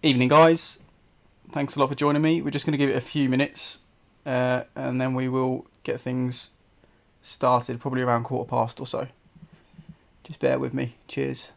Evening, guys. Thanks a lot for joining me. We're just going to give it a few minutes and then we will get things started, probably around 1:15 or so. Just bear with me. Cheers.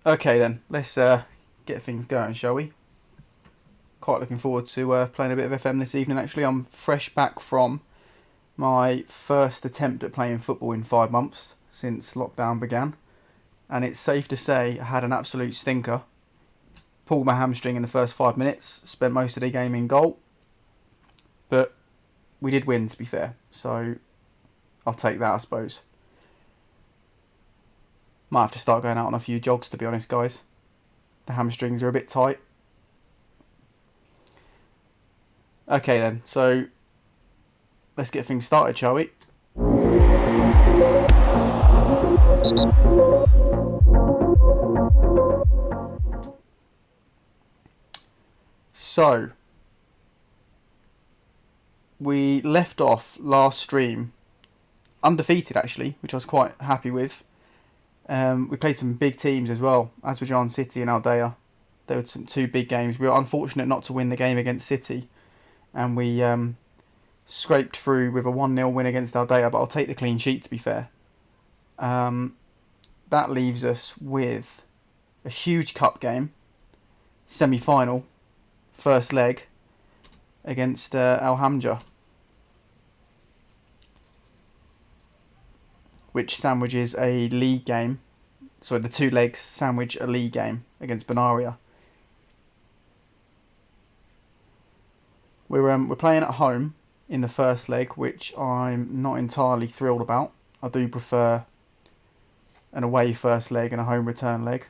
Okay then, let's get things going, shall we? Quite looking forward to playing a bit of FM this evening actually. I'm fresh back from my first attempt at playing football in 5 months since lockdown began. And it's safe to say I had an absolute stinker. Pulled my hamstring in the first 5 minutes, spent most of the game in goal. But we did win, to be fair, so I'll take that, I suppose. Might have to start going out on a few jogs, to be honest, guys. The hamstrings are a bit tight. Okay then, so let's get things started, shall we? So, we left off last stream undefeated actually, which I was quite happy with. We played some big teams as well, Aswijan City and Aldea. There were some 2 big games. We were unfortunate not to win the game against City, and we scraped through with a 1-0 win against Aldea, but I'll take the clean sheet, to be fair. That leaves us with a huge cup game, semi-final, first leg, against Hamjar, which sandwiches a league game. So the 2 legs sandwich a league game against Benaria. We're playing at home in the first leg, which I'm not entirely thrilled about. I do prefer an away first leg and a home return leg,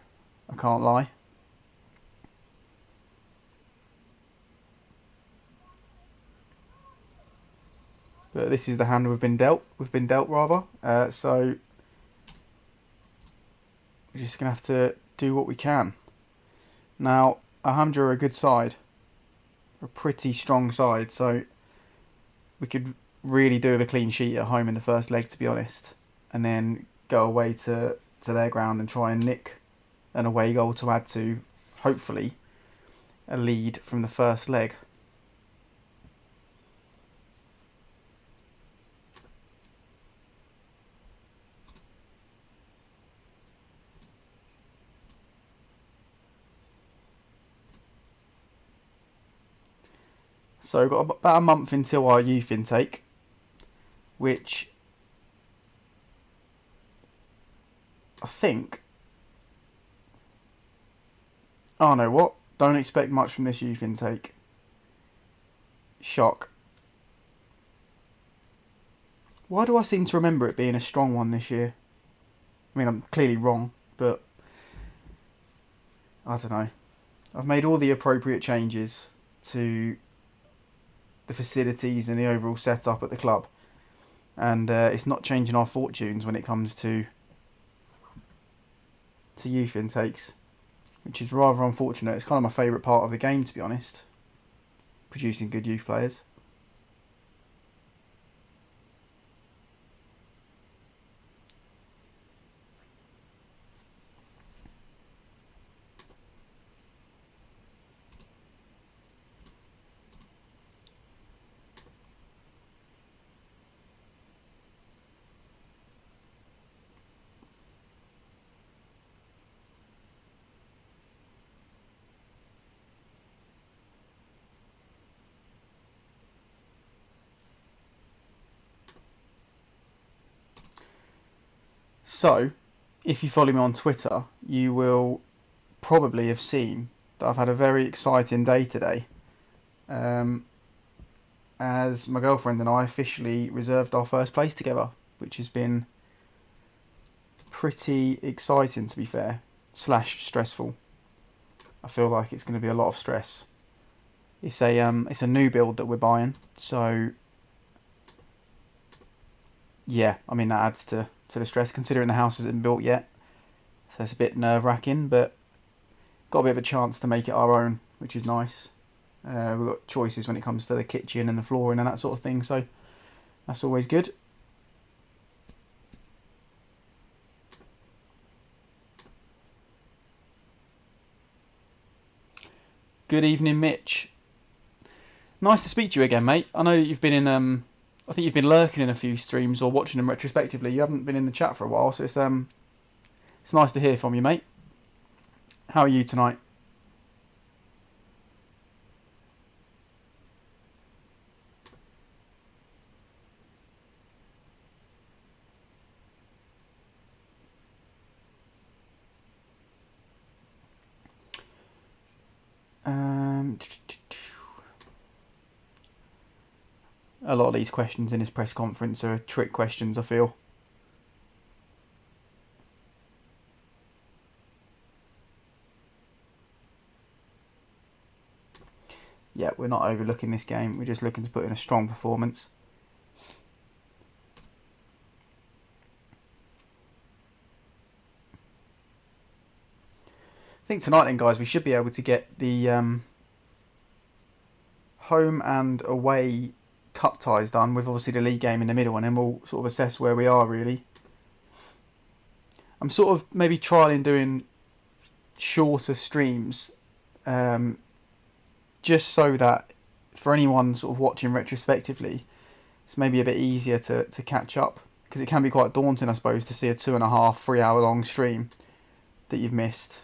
I can't lie. But this is the hand we've been dealt. So we're just going to have to do what we can. Now, Hamjar are a good side. A pretty strong side, so we could really do with a clean sheet at home in the first leg, to be honest. And then go away to their ground and try and nick an away goal to add to, hopefully, a lead from the first leg. So we've got about a month until our youth intake, which I think... Oh no, what? Don't expect much from this youth intake. Shock. Why do I seem to remember it being a strong one this year? I mean, I'm clearly wrong, but I don't know. I've made all the appropriate changes to the facilities and the overall setup at the club, and it's not changing our fortunes when it comes to to youth intakes, which is rather unfortunate. It's kind of my favourite part of the game, to be honest, producing good youth players. So, if you follow me on Twitter, you will probably have seen that I've had a very exciting day today. As my girlfriend and I officially reserved our first place together, which has been pretty exciting, to be fair, / stressful. I feel like it's going to be a lot of stress. It's a new build that we're buying, so yeah, I mean that adds to the stress considering the house hasn't been built yet, so it's a bit nerve-wracking, but got a bit of a chance to make it our own, which is nice. We've got choices when it comes to the kitchen and the flooring and that sort of thing, so that's always good. Good evening, Mitch. Nice to speak to you again, mate. I know you've been in I think you've been lurking in a few streams or watching them retrospectively. You haven't been in the chat for a while, so it's nice to hear from you, mate. How are you tonight? A lot of these questions in his press conference are trick questions, I feel. Yeah, we're not overlooking this game. We're just looking to put in a strong performance. I think tonight then, guys, we should be able to get the home and away cup ties done with obviously the league game in the middle, and then we'll sort of assess where we are really. I'm sort of maybe trialing doing shorter streams just so that for anyone sort of watching retrospectively it's maybe a bit easier to catch up, because it can be quite daunting, I suppose, to see a 2.5, 3 hour long stream that you've missed.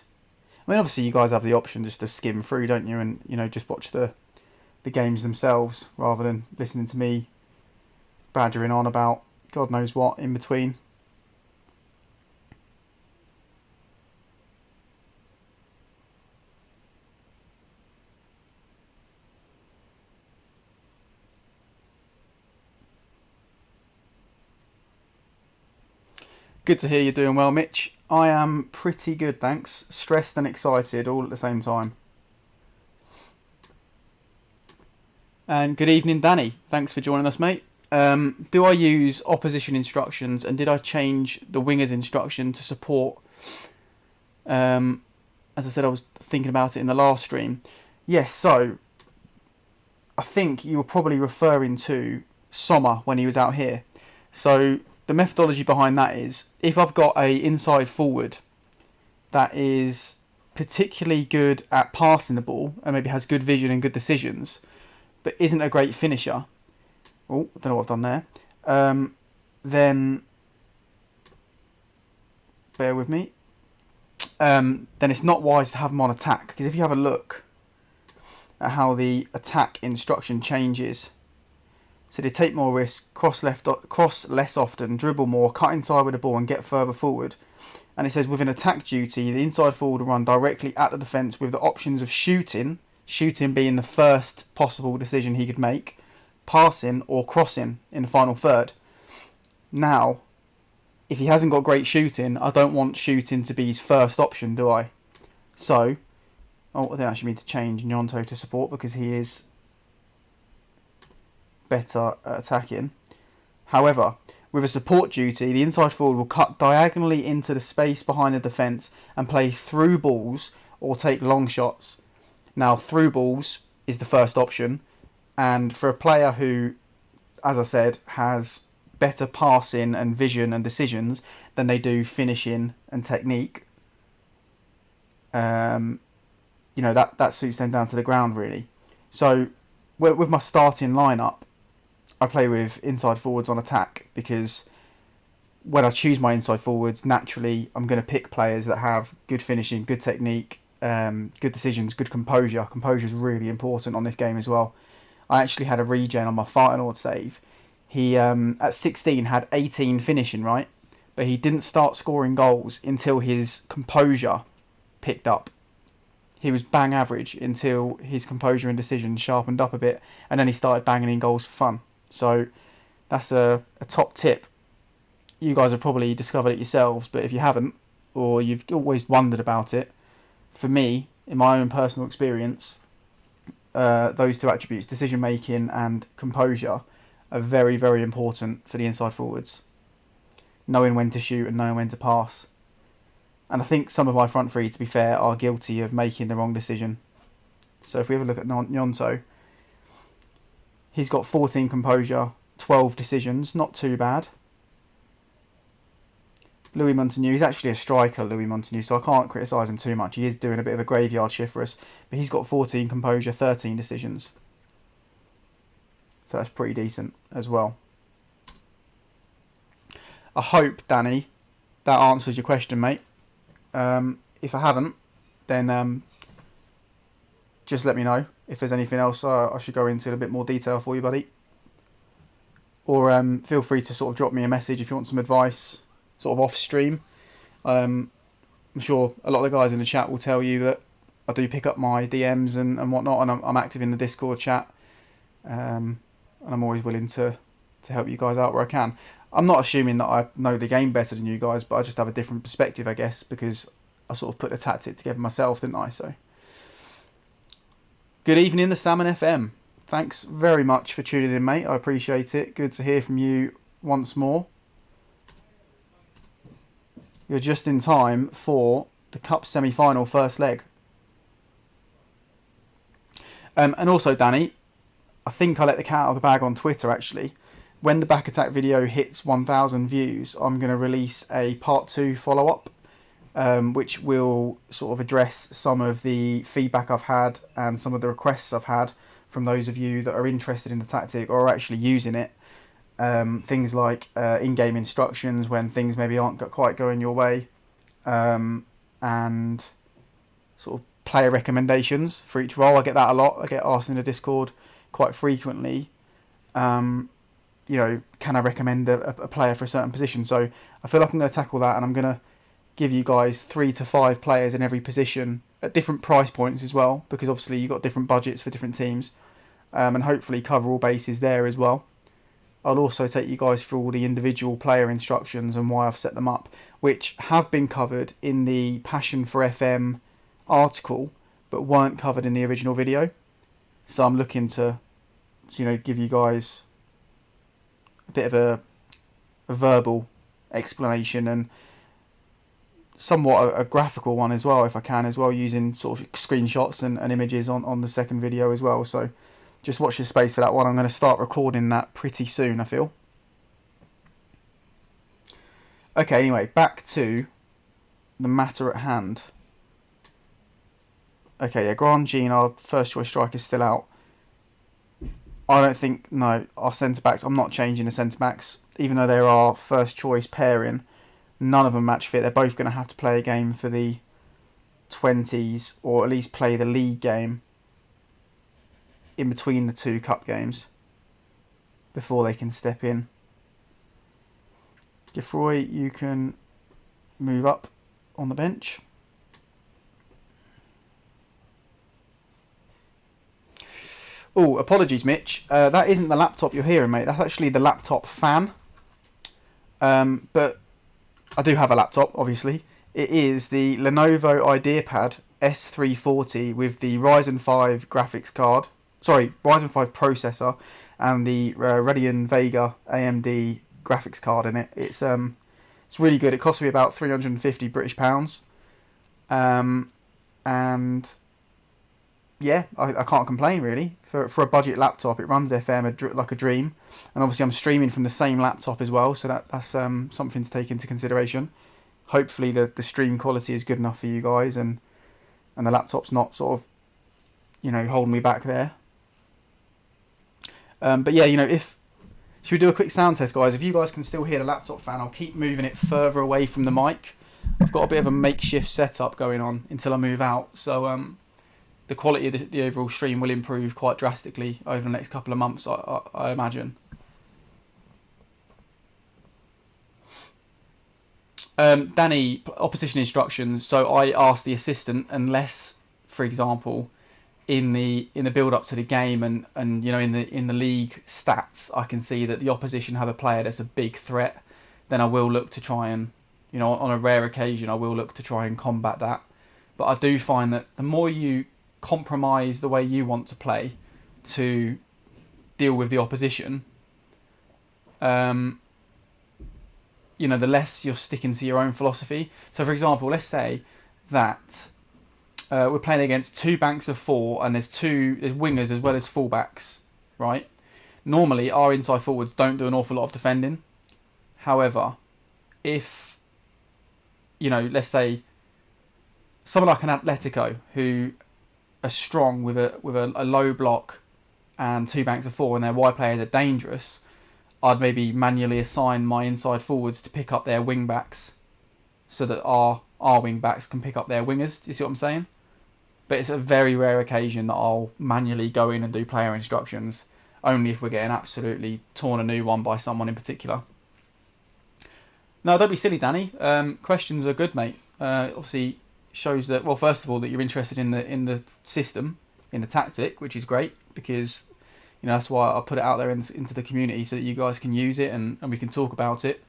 I mean, obviously you guys have the option just to skim through, don't you, and just watch the games themselves rather than listening to me badgering on about God knows what in between. Good to hear you're doing well, Mitch. I am pretty good, thanks. Stressed and excited all at the same time. And good evening, Danny. Thanks for joining us, mate. Do I use opposition instructions, and did I change the winger's instruction to support? As I said, I was thinking about it in the last stream. Yes, so I think you were probably referring to Sommer when he was out here. So the methodology behind that is, if I've got a inside forward that is particularly good at passing the ball and maybe has good vision and good decisions, but isn't a great finisher, oh, I don't know what I've done there, then bear with me, then it's not wise to have him on attack, because if you have a look at how the attack instruction changes, so they take more risk, cross less often, dribble more, cut inside with the ball and get further forward. And it says with an attack duty, the inside forward will run directly at the defence with the options of shooting being the first possible decision he could make, passing or crossing in the final third. Now, if he hasn't got great shooting, I don't want shooting to be his first option, do I? So, I don't actually mean to change Nyonto to support, because he is better at attacking. However, With a support duty, the inside forward will cut diagonally into the space behind the defence and play through balls or take long shots. Now, through balls is the first option, and for a player who, as I said, has better passing and vision and decisions than they do finishing and technique, that suits them down to the ground, really. So with my starting lineup, I play with inside forwards on attack, because when I choose my inside forwards, naturally I'm going to pick players that have good finishing, good technique, good decisions, good composure. Composure is really important on this game as well. I actually had a regen on my final save. He, at 16, had 18 finishing, right? But he didn't start scoring goals until his composure picked up. He was bang average until his composure and decision sharpened up a bit, and then he started banging in goals for fun. So that's a top tip. You guys have probably discovered it yourselves, but if you haven't, or you've always wondered about it, for me, in my own personal experience, those two attributes, decision making and composure, are very, very important for the inside forwards. Knowing when to shoot and knowing when to pass. And I think some of my front three, to be fair, are guilty of making the wrong decision. So if we have a look at Nyonto, he's got 14 composure, 12 decisions, not too bad. Louis Montagnier, he's actually a striker, Louis Montagnier, so I can't criticise him too much. He is doing a bit of a graveyard shift for us, but he's got 14 composure, 13 decisions. So that's pretty decent as well. I hope, Danny, that answers your question, mate. If I haven't, then just let me know if there's anything else I should go into in a bit more detail for you, buddy. Or feel free to sort of drop me a message if you want some advice, sort of off stream. I'm sure a lot of the guys in the chat will tell you that I do pick up my DMs and whatnot, and I'm active in the Discord chat. And I'm always willing to help you guys out where I can. I'm not assuming that I know the game better than you guys, but I just have a different perspective, I guess, because I sort of put the tactic together myself, didn't I? So, good evening, the Salmon FM. Thanks very much for tuning in, mate. I appreciate it. Good to hear from you once more. You're just in time for the Cup semi-final first leg. And also, Danny, I think I let the cat out of the bag on Twitter, actually. When the back attack video hits 1,000 views, I'm going to release a part 2 follow-up, which will sort of address some of the feedback I've had and some of the requests I've had from those of you that are interested in the tactic or are actually using it. Things like in-game instructions when things maybe aren't quite going your way, and sort of player recommendations for each role. I get that a lot. I get asked in the Discord quite frequently. Can I recommend a player for a certain position? So I feel like I'm going to tackle that, and I'm going to give you guys 3 to 5 players in every position at different price points as well, because obviously you've got different budgets for different teams, and hopefully cover all bases there as well. I'll also take you guys through all the individual player instructions and why I've set them up, which have been covered in the Passion for FM article, but weren't covered in the original video. So I'm looking to give you guys a bit of a verbal explanation and somewhat a graphical one as well, if I can as well, using sort of screenshots and images on the second video as well. So just watch your space for that one. I'm going to start recording that pretty soon, I feel. Okay, anyway, back to the matter at hand. Okay, yeah, Grandjean, our first choice striker, is still out. I don't think, no, our centre-backs, I'm not changing the centre-backs. Even though they're our first choice pairing, none of them match fit. They're both going to have to play a game for the 20s, or at least play the league game in between the 2 cup games before they can step in. Geoffroy, you can move up on the bench. Oh, apologies, Mitch. That isn't the laptop you're hearing, mate. That's actually the laptop fan. But I do have a laptop, obviously. It is the Lenovo IdeaPad S340 with the Ryzen 5 graphics card. Sorry, Ryzen 5 processor and the Radeon Vega AMD graphics card in it. It's really good. It cost me about £350 and yeah, I can't complain really. For a budget laptop, it runs FM like a dream, and obviously I'm streaming from the same laptop as well, so that's something to take into consideration. Hopefully the stream quality is good enough for you guys, and the laptop's not sort of, holding me back there. But yeah, should we do a quick sound test, guys? If you guys can still hear the laptop fan, I'll keep moving it further away from the mic. I've got a bit of a makeshift setup going on until I move out, so the quality of the overall stream will improve quite drastically over the next couple of months, I imagine. Danny, opposition instructions. So I asked the assistant, unless, for example, in the build up to the game and in the league stats, I can see that the opposition have a player that's a big threat, then I will look to try and, on a rare occasion, I will look to try and combat that. But I do find that the more you compromise the way you want to play to deal with the opposition, the less you're sticking to your own philosophy. So, for example, let's say that we're playing against 2 banks of 4, and there's wingers as well as fullbacks, right? Normally, our inside forwards don't do an awful lot of defending. However, if let's say someone like an Atletico who are strong with a low block and 2 banks of 4, and their wide players are dangerous, I'd maybe manually assign my inside forwards to pick up their wing backs, so that our wing backs can pick up their wingers. Do you see what I'm saying? But it's a very rare occasion that I'll manually go in and do player instructions, only if we're getting absolutely torn a new one by someone in particular. No, don't be silly, Danny. Questions are good, mate. Obviously shows that, well, first of all, that you're interested in the system, in the tactic, which is great, because that's why I put it out there into the community, so that you guys can use it and we can talk about it.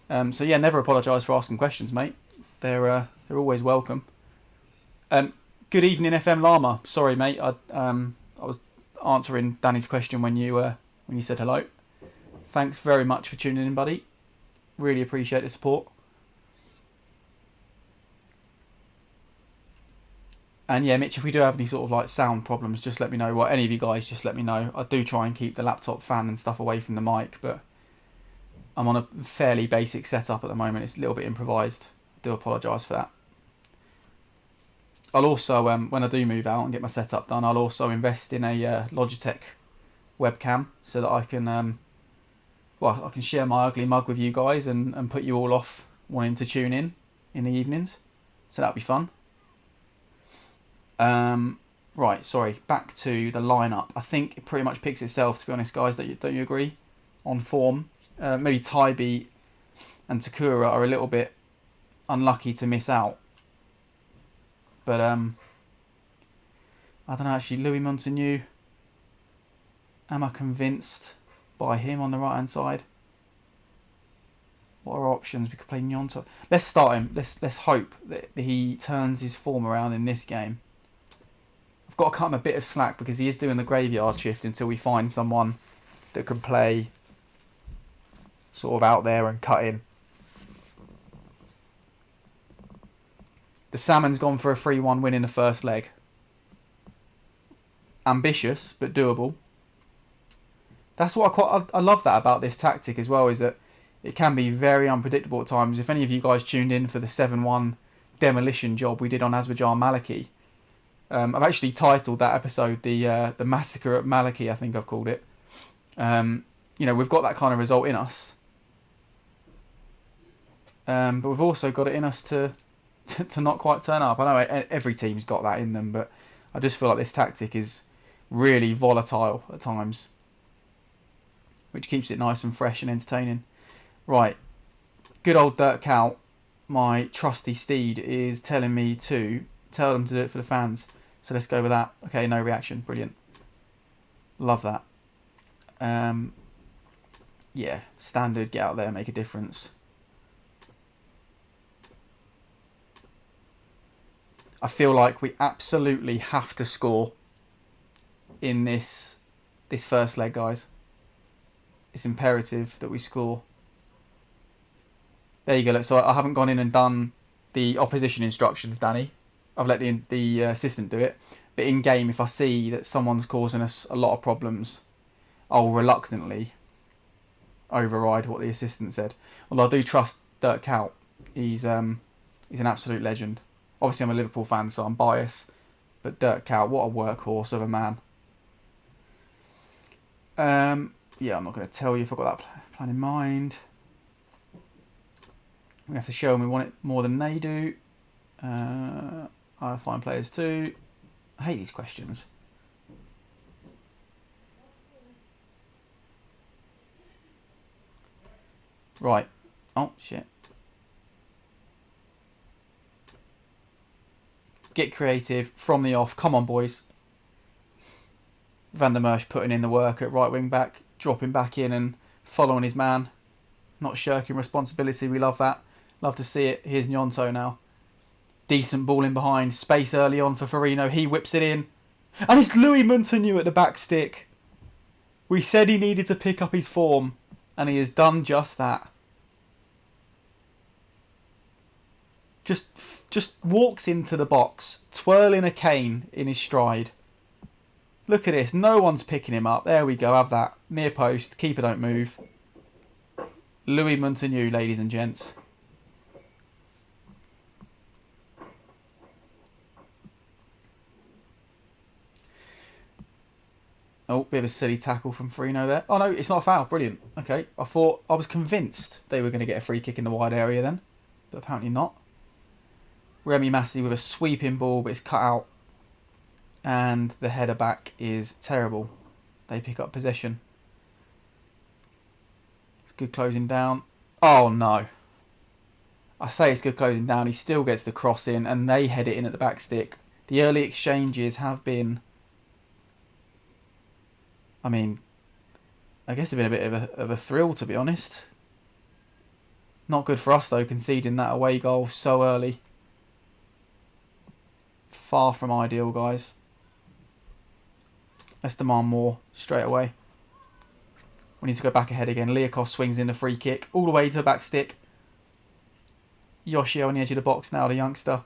So yeah, never apologise for asking questions, mate. They're always welcome. Good evening, FM Llama. Sorry, mate. I was answering Danny's question when you said hello. Thanks very much for tuning in, buddy. Really appreciate the support. And yeah, Mitch, if we do have any sort of like sound problems, just let me know. Well, any of you guys, just let me know. I do try and keep the laptop fan and stuff away from the mic, but I'm on a fairly basic setup at the moment. It's a little bit improvised. I do apologise for that. I'll also, when I do move out and get my setup done, I'll also invest in a Logitech webcam, so that I can, I can share my ugly mug with you guys and put you all off wanting to tune in the evenings. So that'll be fun. Right, sorry, back to the lineup. I think it pretty much picks itself, to be honest, guys. Don't you agree? On form, maybe Taibi and Takura are a little bit unlucky to miss out, but I don't know. Actually, Louis Montagnier, am I convinced by him on the right hand side? What are our options? We could play Nyonto. Let's start him. Let's hope that he turns his form around in this game. I've got to cut him a bit of slack, because he is doing the graveyard shift until we find someone that can play sort of out there and cut in. The Salmon's gone for a 3-1 win in the first leg. Ambitious, but doable. That's what I love that about this tactic as well, is that it can be very unpredictable at times. If any of you guys tuned in for the 7-1 demolition job we did on Aswijan Maliki, I've actually titled that episode the Massacre at Maliki, I think I've called it. We've got that kind of result in us. But we've also got it in us to not quite turn up. I know every team's got that in them, but I just feel like this tactic is really volatile at times, which keeps it nice and fresh and entertaining. Right, good old Dirk Cow, my trusty steed, is telling me to tell them to do it for the fans. So let's go with that. Okay, no reaction. Brilliant. Love that. Yeah, standard, get out there, make a difference. I feel like we absolutely have to score in this first leg, guys. It's imperative that we score. There you go. Look, so I haven't gone in and done the opposition instructions, Danny. I've let the assistant do it. But in game, if I see that someone's causing us a lot of problems, I'll reluctantly override what the assistant said. Although I do trust Dirk Kuyt. He's an absolute legend. Obviously, I'm a Liverpool fan, so I'm biased. But Dirk Kuyt, what a workhorse of a man. Yeah, I'm not going to tell you if I've got that plan in mind. We have to show them we want it more than they do. I find players too. I hate these questions. Right. Oh, shit. Get creative from the off. Come on, boys. Van der Merch putting in the work at right wing back, dropping back in and following his man. Not shirking responsibility. We love that. Love to see it. Here's Gnonto now. Decent ball in behind. Space early on for Firmino. He whips it in. And it's Louis Montagnier at the back stick. We said he needed to pick up his form. And he has done just that. Just walks into the box, twirling a cane in his stride. Look at this. No one's picking him up. There we go. Have that. Near post. Keeper don't move. Louis Montagnier, ladies and gents. Oh, bit of a silly tackle from Firmino there. Oh, no, it's not a foul. Brilliant. Okay, I was convinced they were going to get a free kick in the wide area then. But apparently not. Remy Massey with a sweeping ball, but it's cut out. And the header back is terrible. They pick up possession. It's good closing down. Oh, no. I say it's good closing down. He still gets the cross in, and they head it in at the back stick. The early exchanges have been... I mean, I guess it's been a bit of a thrill, to be honest. Not good for us, though, conceding that away goal so early. Far from ideal, guys. Let's demand more straight away. We need to go back ahead again. Liakos swings in the free kick all the way to the back stick. Yoshio on the edge of the box now, the youngster.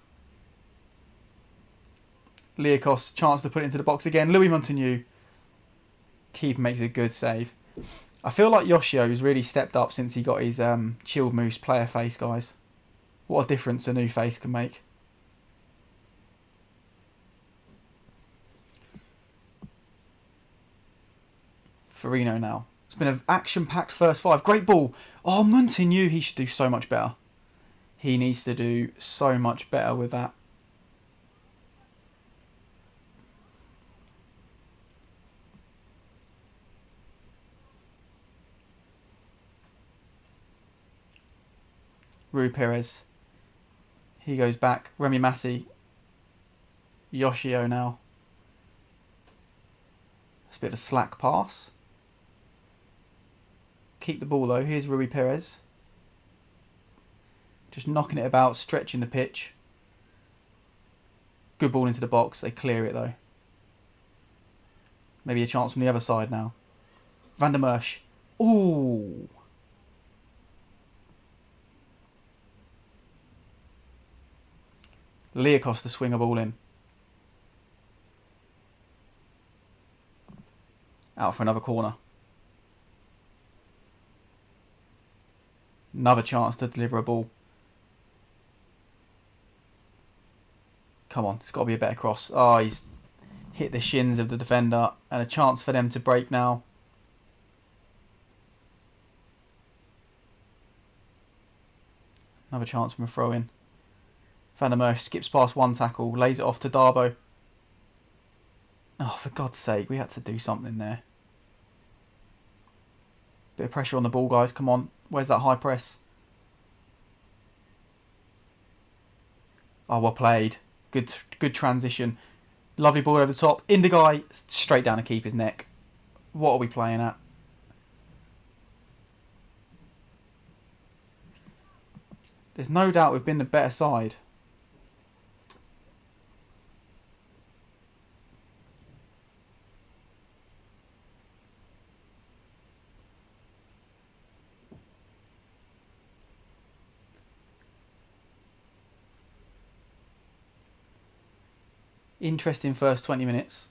Liakos, chance to put it into the box again. Louis Montagnier. Keeper makes a good save. I feel like Yoshio's really stepped up since he got his Chilled Moose player face, guys. What a difference a new face can make. Firmino now. It's been an action-packed first five. Great ball. Oh, Montagnier, he should do so much better. He needs to do so much better with that. Rui Perez. He goes back. Remy Massey. Yoshio now. It's a bit of a slack pass. Keep the ball though. Here's Rui Perez. Just knocking it about, stretching the pitch. Good ball into the box. They clear it though. Maybe a chance from the other side now. Van der Merch. Ooh. Liakos to swing a ball in. Out for another corner. Another chance to deliver a ball. Come on, it's got to be a better cross. Oh, he's hit the shins of the defender. And a chance for them to break now. Another chance from a throw-in. Van der Merch skips past one tackle, lays it off to Darbo. Oh, for God's sake, we had to do something there. Bit of pressure on the ball, guys. Come on. Where's that high press? Oh, well played. Good transition. Lovely ball over the top. In the guy, straight down the keeper's neck. What are we playing at? There's no doubt we've been the better side. interesting first 20 minutes.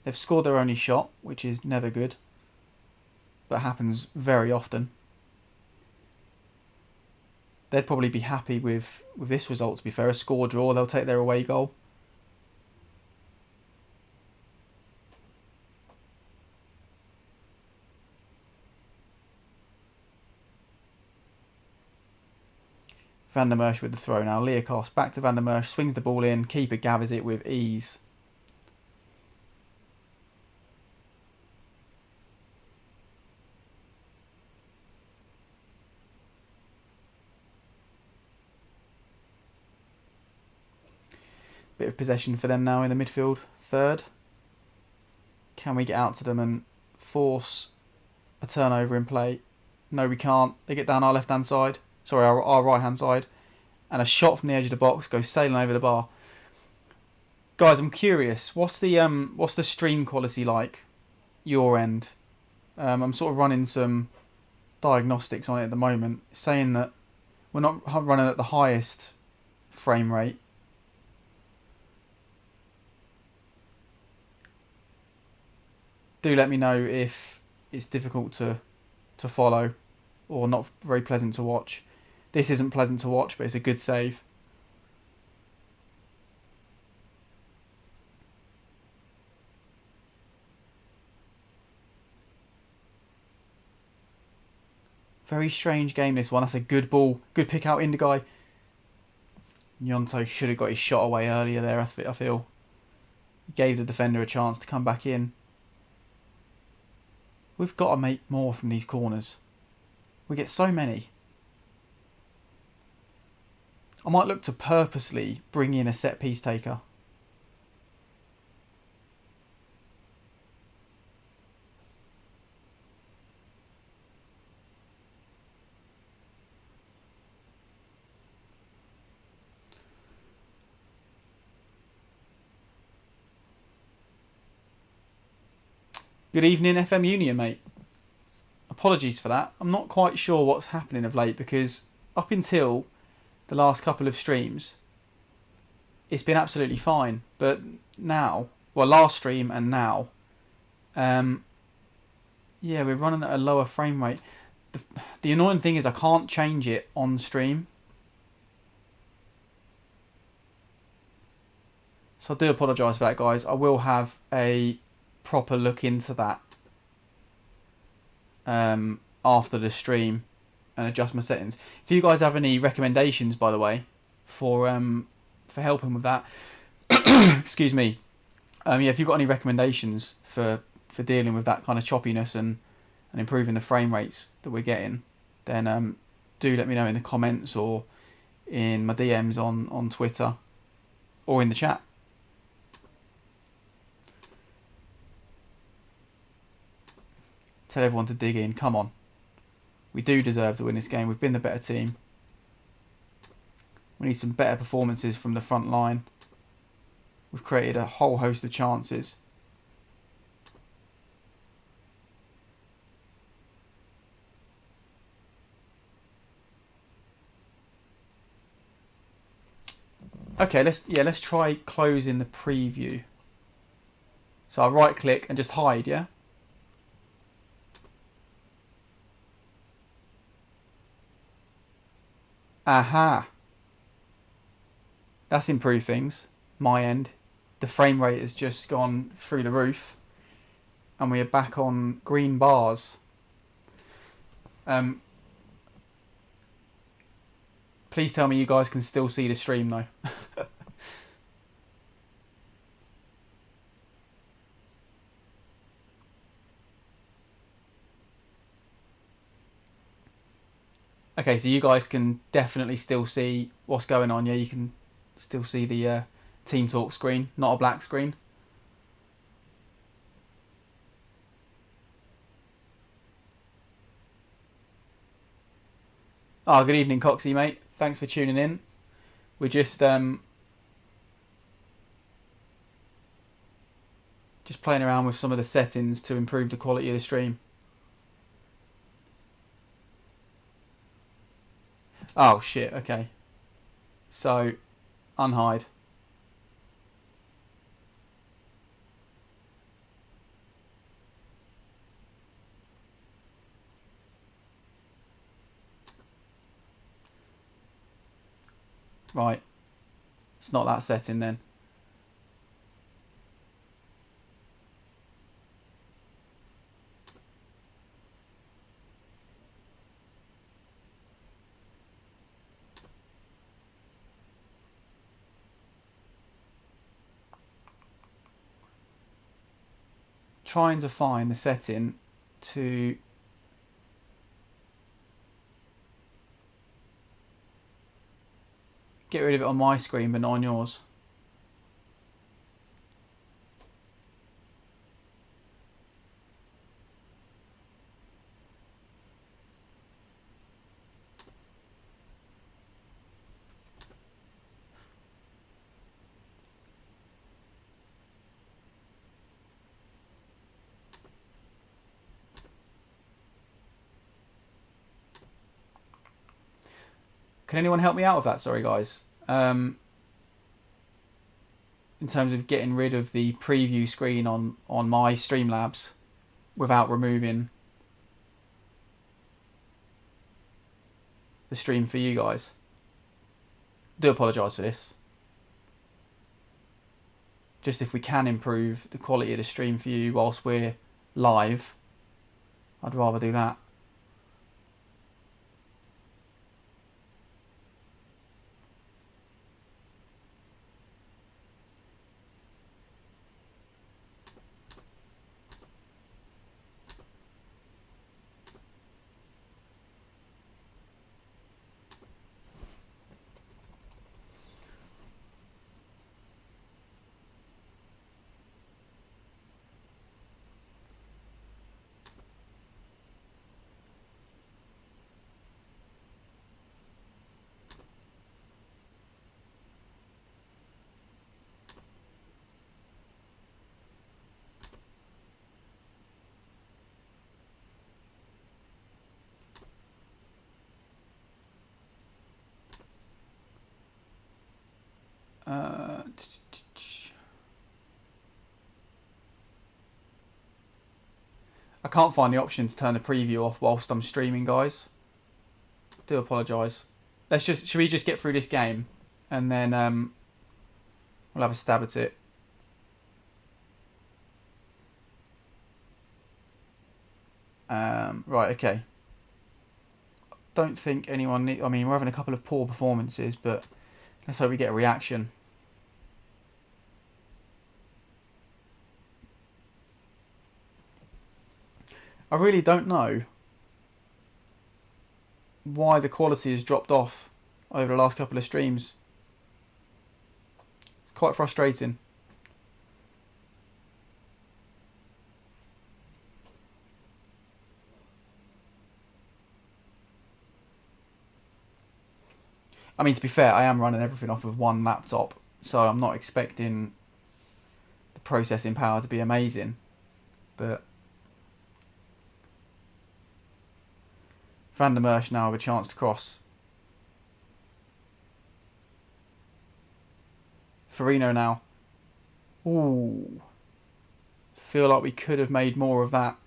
They've scored their only shot, which is never good, but happens very often. They'd probably be happy with this result, to be fair. A score draw, they'll take their away goal. Van der Merch with the throw now. Learcast back to Van der Merch, swings the ball in, keeper gathers it with ease. Bit of possession for them now in the midfield. Third. Can we get out to them and force a turnover in play? No, we can't. They get down our left-hand side. Sorry, our right-hand side. And a shot from the edge of the box goes sailing over the bar. Guys, I'm curious. What's the stream quality like? Your end. I'm sort of running some diagnostics on it at the moment, saying that we're not running at the highest frame rate. Do let me know if it's difficult to follow or not very pleasant to watch. This isn't pleasant to watch, but it's a good save. Very strange game, this one. That's a good ball. Good pick out, Indigai. Nyonto should have got his shot away earlier there, I feel. He gave the defender a chance to come back in. We've got to make more from these corners. We get so many. I might look to purposely bring in a set piece taker. Good evening, FM Union, mate. Apologies for that. I'm not quite sure what's happening of late, because up until the last couple of streams, it's been absolutely fine. But now, well, last stream and now, yeah, we're running at a lower frame rate. The annoying thing is I can't change it on stream. So I do apologise for that, guys. I will have a proper look into that after the stream and adjust my settings. If you guys have any recommendations, by the way, for helping with that, excuse me, yeah, if you've got any recommendations for dealing with that kind of choppiness and improving the frame rates that we're getting, then do let me know in the comments or in my DMs on Twitter or in the chat. Tell everyone to dig in. Come on. We do deserve to win this game. We've been the better team. We need some better performances from the front line. We've created a whole host of chances. Okay, let's try closing the preview. So I'll right click and just hide, yeah? Aha. That's improved things. My end. The frame rate has just gone through the roof. And we are back on green bars. Please tell me you guys can still see the stream though. Okay, so you guys can definitely still see what's going on. Yeah, you can still see the Team Talk screen, not a black screen. Oh, good evening, Coxie, mate. Thanks for tuning in. We're just playing around with some of the settings to improve the quality of the stream. Oh shit, okay. So, unhide. Right. It's not that setting then. Trying to find the setting to get rid of it on my screen but not on yours. Can anyone help me out with that? Sorry, guys. In terms of getting rid of the preview screen on my Streamlabs without removing the stream for you guys. Do apologise for this. Just if we can improve the quality of the stream for you whilst we're live, I'd rather do that. I can't find the option to turn the preview off whilst I'm streaming, guys. Do apologise. Should we just get through this game and then we'll have a stab at it. Right, okay. Don't think anyone I mean, we're having a couple of poor performances, but let's hope we get a reaction. I really don't know why the quality has dropped off over the last couple of streams. It's quite frustrating. I mean, to be fair, I am running everything off of one laptop, so I'm not expecting the processing power to be amazing, but Van der Merch now have a chance to cross. Farino now. Ooh. Feel like we could have made more of that.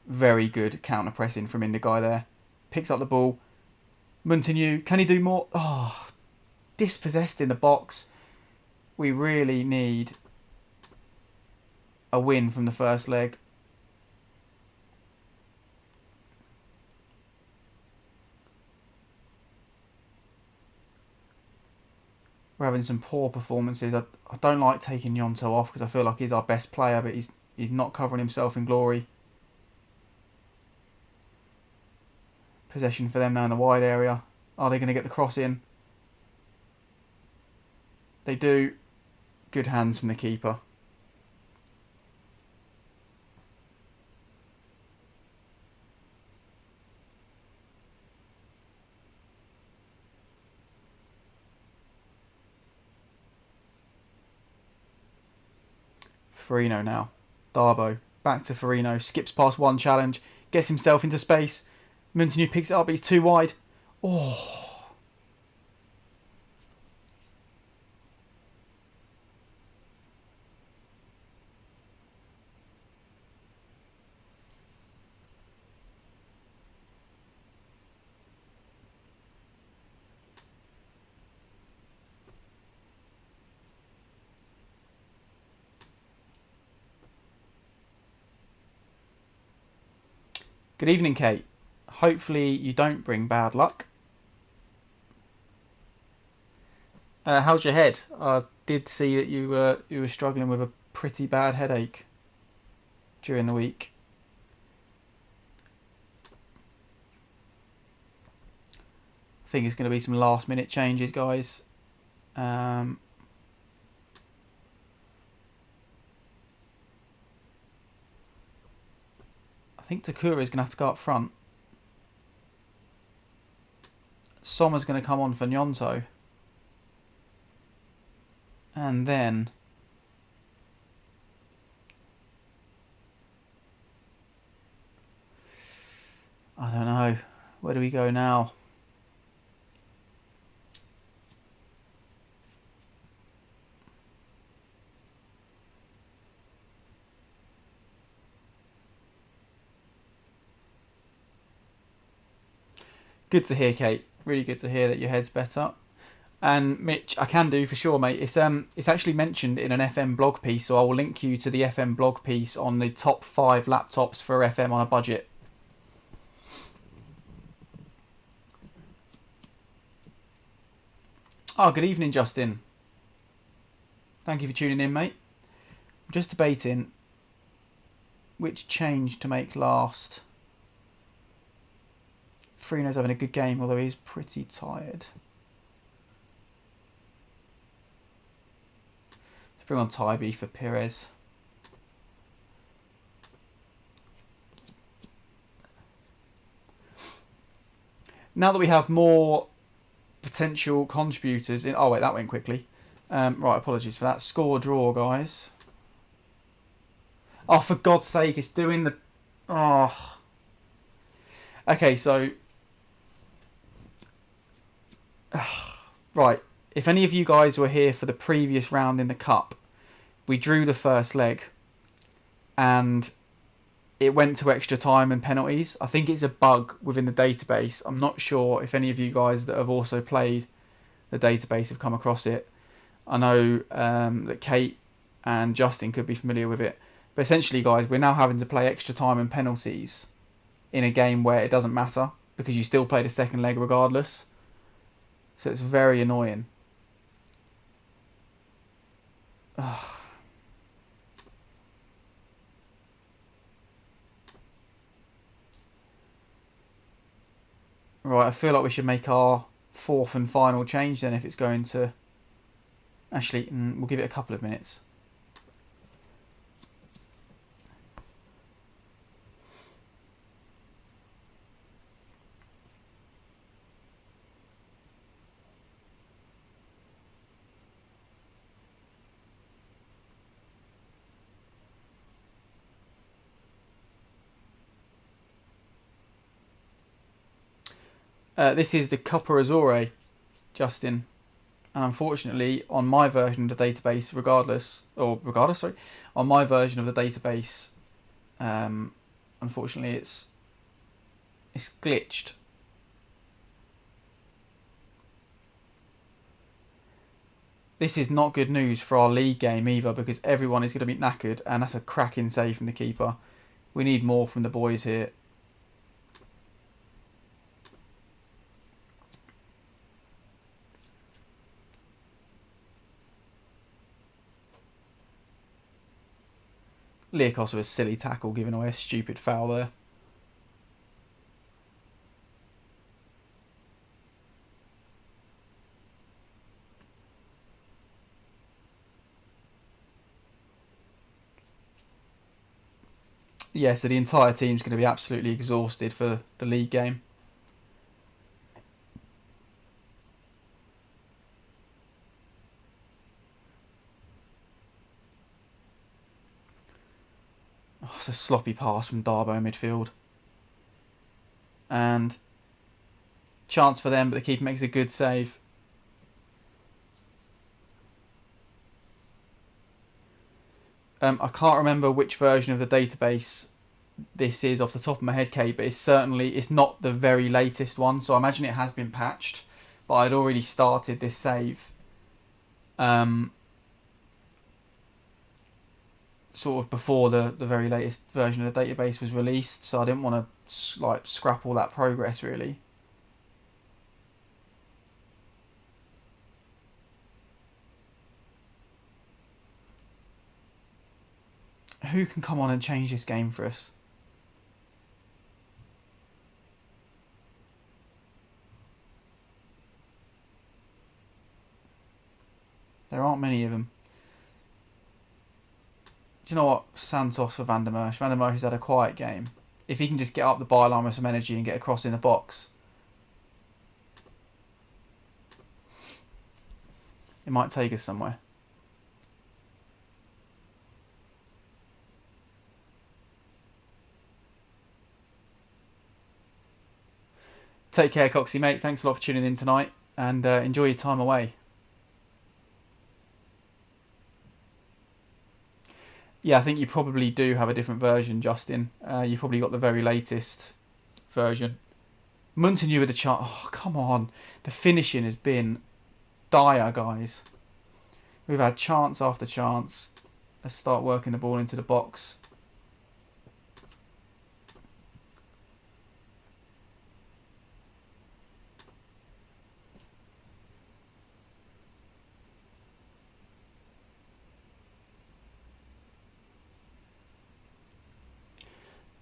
Very good counter pressing from Indigai there. Picks up the ball. Montagnier, can he do more? Oh, dispossessed in the box. We really need a win from the first leg. We're having some poor performances. I don't like taking Yonto off because I feel like he's our best player, but he's not covering himself in glory. Possession for them now in the wide area. Are they going to get the cross in? They do. Good hands from the keeper. Farino now. Darbo. Back to Farino. Skips past one challenge. Gets himself into space. Montagnier picks it up, but he's too wide. Oh. Good evening, Kate. Hopefully you don't bring bad luck. How's your head? I did see that you were struggling with a pretty bad headache during the week. I think it's going to be some last minute changes, guys. I think Takura is going to have to go up front. Sommer's going to come on for Nyonto. And then I don't know. Where do we go now? Good to hear, Kate. Really good to hear that your head's better. And Mitch, I can do for sure, mate. It's actually mentioned in an FM blog piece, so I will link you to the FM blog piece on the top 5 laptops for FM on a budget. Oh, good evening, Justin. Thank you for tuning in, mate. I'm just debating which change to make last. Frino's having a good game, although he's pretty tired. Let's bring on Tybee for Perez. Now that we have more potential contributors in... Oh, wait, that went quickly. Right, apologies for that. Score draw, guys. Oh, for God's sake, it's doing the... Oh. Okay, so... Right, if any of you guys were here for the previous round in the Cup, we drew the first leg and it went to extra time and penalties. I think it's a bug within the database. I'm not sure if any of you guys that have also played the database have come across it. I know that Kate and Justin could be familiar with it. But essentially, guys, we're now having to play extra time and penalties in a game where it doesn't matter because you still play the second leg regardless. So it's very annoying. Ugh. Right, I feel like we should make our 4th and final change then if it's going to... Actually, we'll give it a couple of minutes. This is the Copa Azure, Justin, and unfortunately, on my version of the database, on my version of the database, unfortunately, it's glitched. This is not good news for our league game either because everyone is going to be knackered, and that's a cracking save from the keeper. We need more from the boys here. Liakos with a silly tackle, giving away a stupid foul there. Yeah, so the entire team's going to be absolutely exhausted for the league game. Oh, it's a sloppy pass from Darbo midfield. And chance for them, but the keeper makes a good save. I can't remember which version of the database this is off the top of my head, Kate, but it's not the very latest one, so I imagine it has been patched. But I'd already started this save. sort of before the very latest version of the database was released, so I didn't want to like scrap all that progress really. Who can come on and change this game for us? There aren't many of them. Do you know what? Santos for Van der Merch. Van der Merch has had a quiet game. If he can just get up the byline with some energy and get across in the box, it might take us somewhere. Take care, Coxie, mate. Thanks a lot for tuning in tonight, and enjoy your time away. Yeah, I think you probably do have a different version, Justin. You've probably got the very latest version. Munson, with a chance. Oh, come on. The finishing has been dire, guys. We've had chance after chance. Let's start working the ball into the box.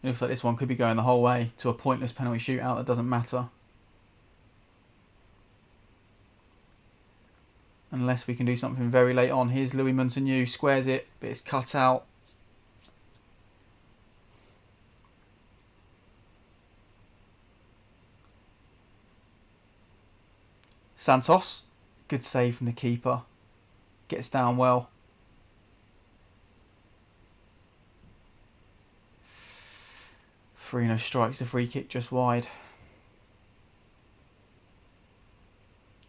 It looks like this one could be going the whole way to a pointless penalty shootout that doesn't matter. Unless we can do something very late on. Here's Louis Munson, squares it, but it's cut out. Santos, good save from the keeper. Gets down well. Farino strikes the free kick just wide.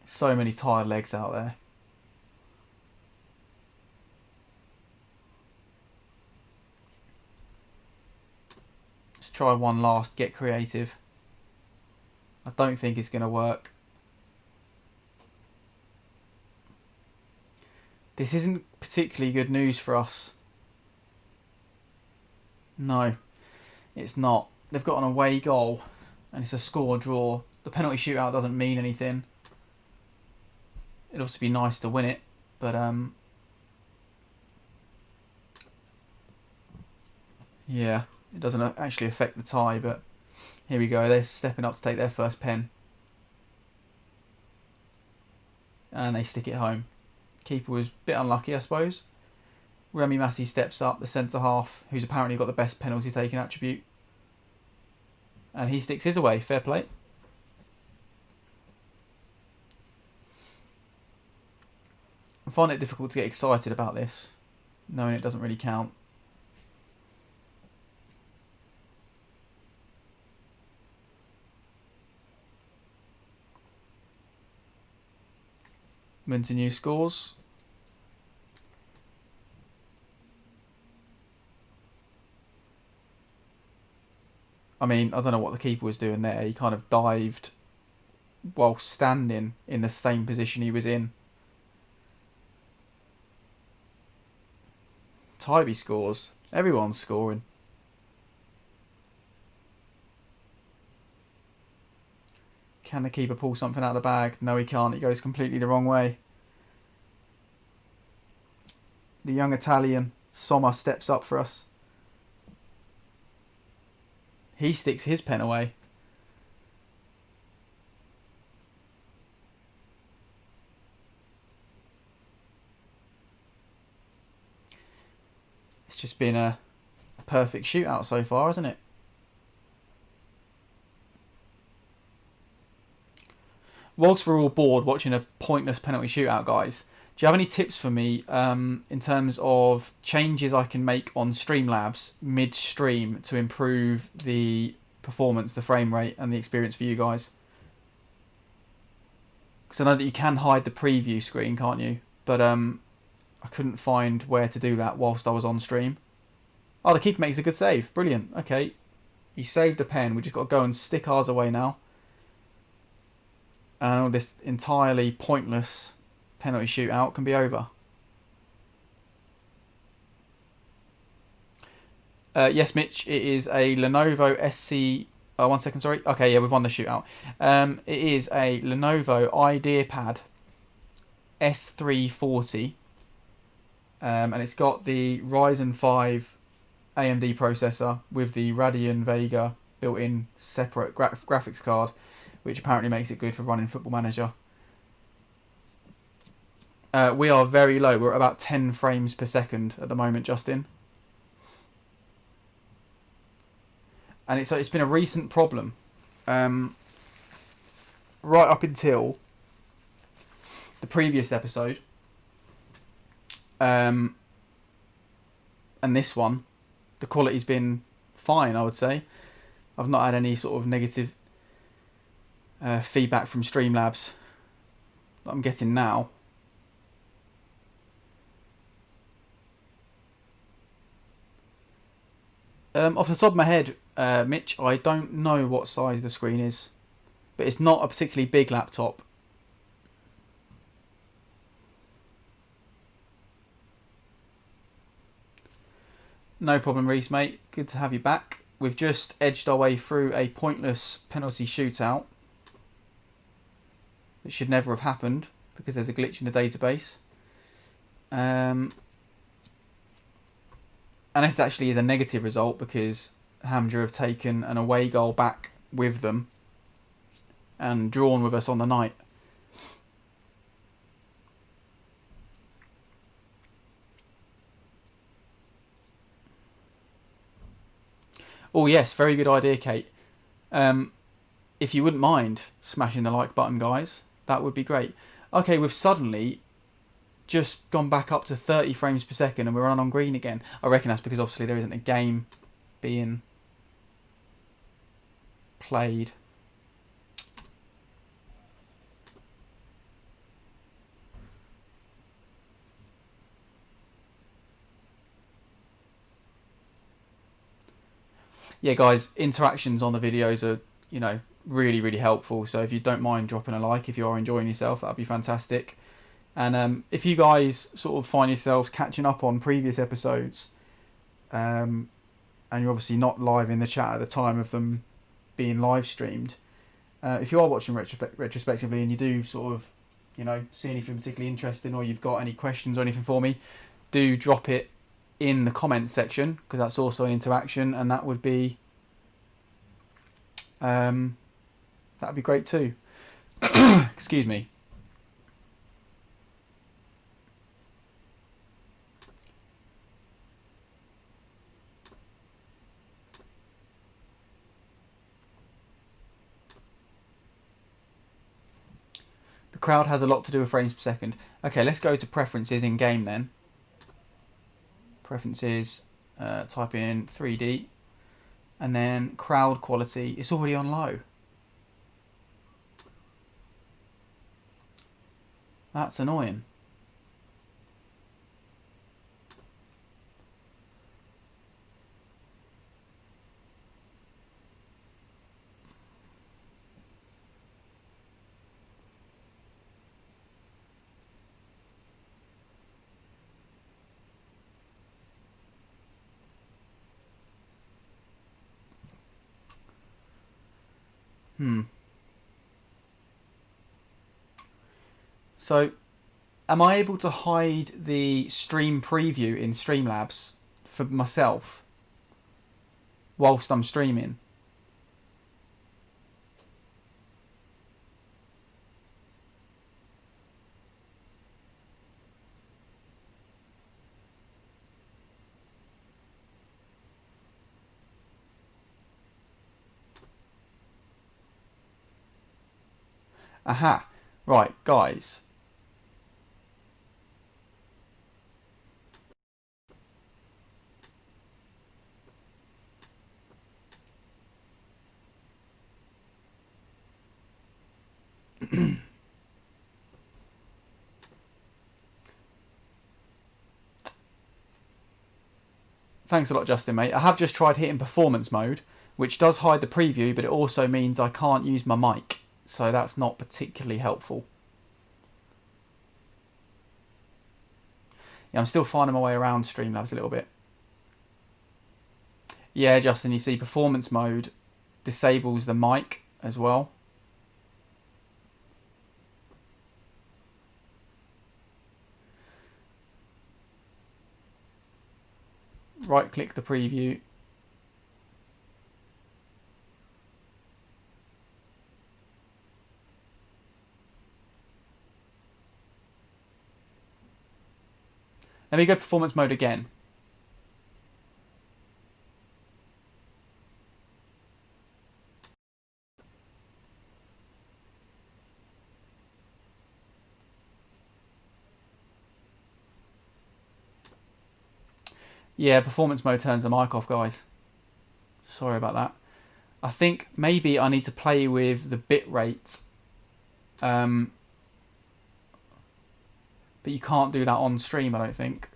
So many tired legs out there. Let's try one last, get creative. I don't think it's going to work. This isn't particularly good news for us. No, it's not. They've got an away goal and it's a score draw. The penalty shootout doesn't mean anything. It'd also be nice to win it, but yeah, it doesn't actually affect the tie, but here we go. They're stepping up to take their first pen. And they stick it home. Keeper was a bit unlucky, I suppose. Remy Massey steps up, the centre-half, who's apparently got the best penalty-taking attribute. And he sticks his away. Fair play. I find it difficult to get excited about this, knowing it doesn't really count. Munson scores. I mean, I don't know what the keeper was doing there. He kind of dived while standing in the same position he was in. Tybee scores. Everyone's scoring. Can the keeper pull something out of the bag? No, he can't. He goes completely the wrong way. The young Italian, Sommer, steps up for us. He sticks his pen away. It's just been a perfect shootout so far, hasn't it? Whilst we're all bored watching a pointless penalty shootout, guys, do you have any tips for me in terms of changes I can make on Streamlabs mid-stream to improve the performance, the frame rate, and the experience for you guys? Because I know that you can hide the preview screen, can't you? But I couldn't find where to do that whilst I was on stream. Oh, the keeper makes a good save. Brilliant. Okay. He saved a pen. We just got to go and stick ours away now. And all this entirely pointless penalty shootout can be over. Yes, Mitch, it is a Lenovo SC. Oh, 1 second, sorry. Okay, yeah, we've won the shootout. It is a Lenovo IdeaPad S340, and it's got the Ryzen 5 AMD processor with the Radeon Vega built-in separate graphics card, which apparently makes it good for running Football Manager. We are very low. We're at about 10 frames per second at the moment, Justin. And it's been a recent problem. Right up until the previous episode. And this one, the quality's been fine, I would say. I've not had any sort of negative feedback from Streamlabs that I'm getting now. Off the top of my head, Mitch, I don't know what size the screen is, but it's not a particularly big laptop. No problem, Reese, mate. Good to have you back. We've just edged our way through a pointless penalty shootout. It should never have happened because there's a glitch in the database. And this actually is a negative result because Hamjar have taken an away goal back with them and drawn with us on the night. Oh yes, very good idea, Kate. If you wouldn't mind smashing the like button, guys, that would be great. Okay, we've suddenly just gone back up to 30 frames per second and we're on green again. I reckon that's because obviously there isn't a game being played. Yeah, guys, interactions on the videos are, really, really helpful. So if you don't mind dropping a like, if you are enjoying yourself, that'd be fantastic. And if you guys sort of find yourselves catching up on previous episodes, and you're obviously not live in the chat at the time of them being live streamed, if you are watching retrospectively and you do sort of, see anything particularly interesting or you've got any questions or anything for me, do drop it in the comments section because that's also an interaction, and that would be that'd be great too. Excuse me. The crowd has a lot to do with frames per second. Okay, let's go to preferences in game then. Preferences, type in 3D, and then crowd quality. It's already on low. That's annoying. So, am I able to hide the stream preview in Streamlabs for myself whilst I'm streaming? Aha. Right, guys. Thanks a lot, Justin, mate. I have just tried hitting performance mode, which does hide the preview, but it also means I can't use my mic. So that's not particularly helpful. Yeah, I'm still finding my way around Streamlabs a little bit. Yeah, Justin, you see performance mode disables the mic as well. Right click the preview. Let me go performance mode again. Yeah, performance mode turns the mic off, guys. Sorry about that. I think maybe I need to play with the bitrate. But you can't do that on stream, I don't think.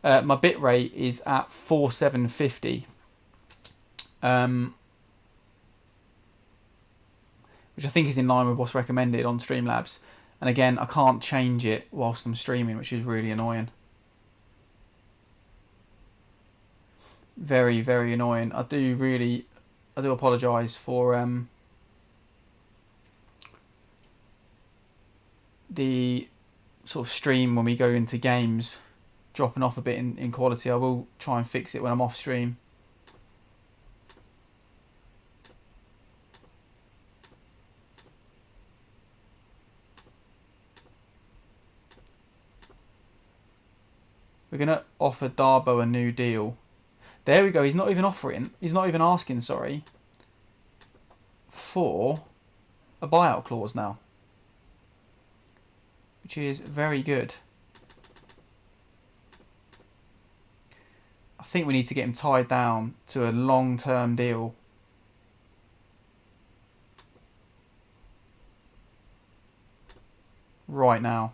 My bitrate is at 4750, which I think is in line with what's recommended on Streamlabs. And again, I can't change it whilst I'm streaming, which is really annoying. Very, very annoying. I do apologise for the sort of stream when we go into games dropping off a bit in quality. I will try and fix it when I'm off stream. We're going to offer Darbo a new deal. There we go. He's not even offering. He's not even asking, sorry, for a buyout clause now, which is very good. I think we need to get him tied down to a long-term deal. Right now.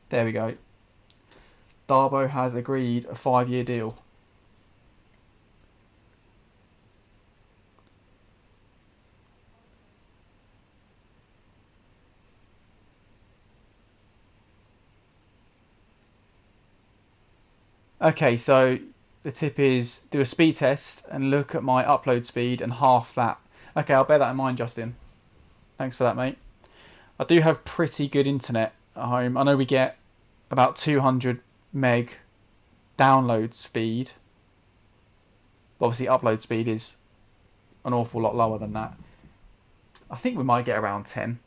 There we go. Darbo has agreed a 5-year deal. Okay, so the tip is do a speed test and look at my upload speed and half that. Okay, I'll bear that in mind, Justin. Thanks for that, mate. I do have pretty good internet at home. I know we get about 200 meg download speed. But obviously upload speed is an awful lot lower than that. I think we might get around 10.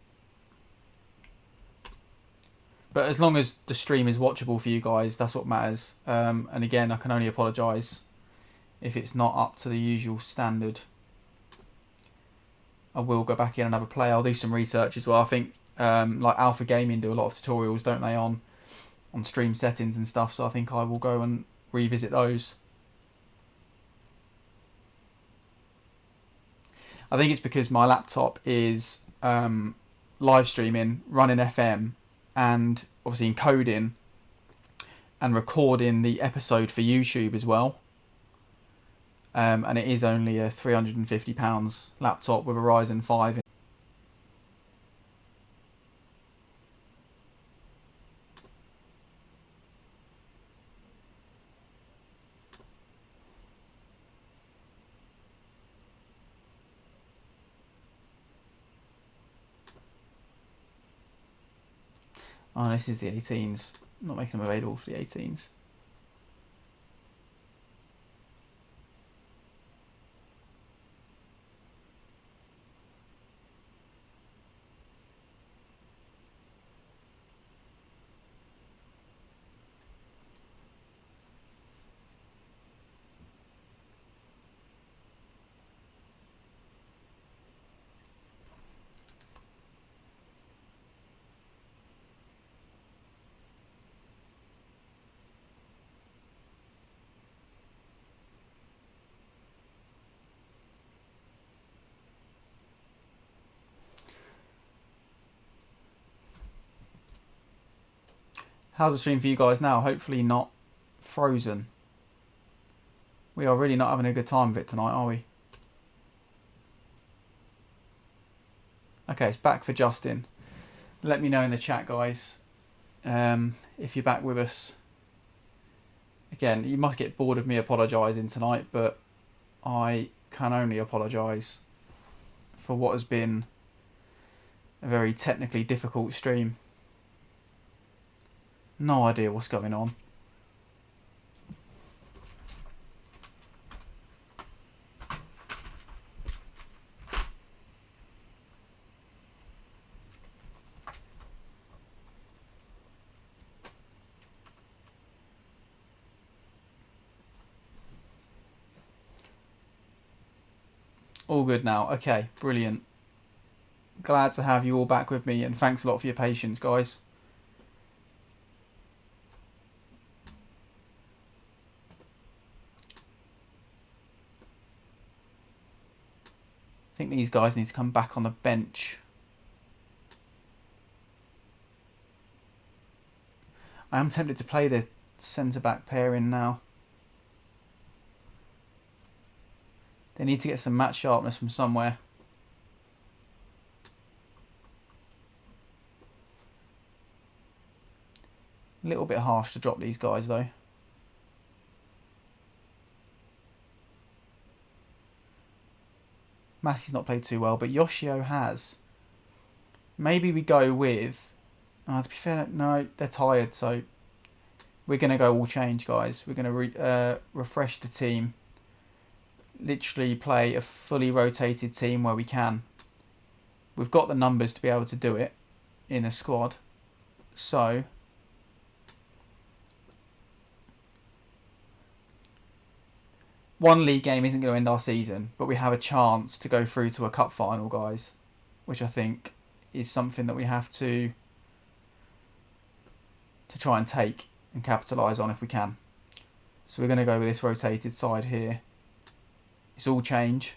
But as long as the stream is watchable for you guys, that's what matters. And again, I can only apologise if it's not up to the usual standard. I will go back in and have a play. I'll do some research as well. I think like Alpha Gaming do a lot of tutorials, don't they, on stream settings and stuff. So I think I will go and revisit those. I think it's because my laptop is live streaming, running FM, and obviously encoding and recording the episode for YouTube as well. And it is only a £350 laptop with a Ryzen 5. Oh, this is the 18s. I'm not making them available for the 18s. How's the stream for you guys now? Hopefully not frozen. We are really not having a good time of it tonight, are we? Okay, it's back for Justin. Let me know in the chat, guys, if you're back with us. Again, you must get bored of me apologising tonight, but I can only apologise for what has been a very technically difficult stream. No idea what's going on. All good now. Okay, brilliant. Glad to have you all back with me, and thanks a lot for your patience, guys. I think these guys need to come back on the bench. I am tempted to play the centre-back pairing now. They need to get some match sharpness from somewhere. A little bit harsh to drop these guys though. Massey's not played too well, but Yoshio has. Maybe we go with... Oh, to be fair, no, they're tired, so we're going to go all change, guys. We're going to refresh the team. Literally play a fully rotated team where we can. We've got the numbers to be able to do it in a squad. So... one league game isn't going to end our season, but we have a chance to go through to a cup final, guys, which I think is something that we have to try and take and capitalise on if we can. So we're going to go with this rotated side here. It's all change.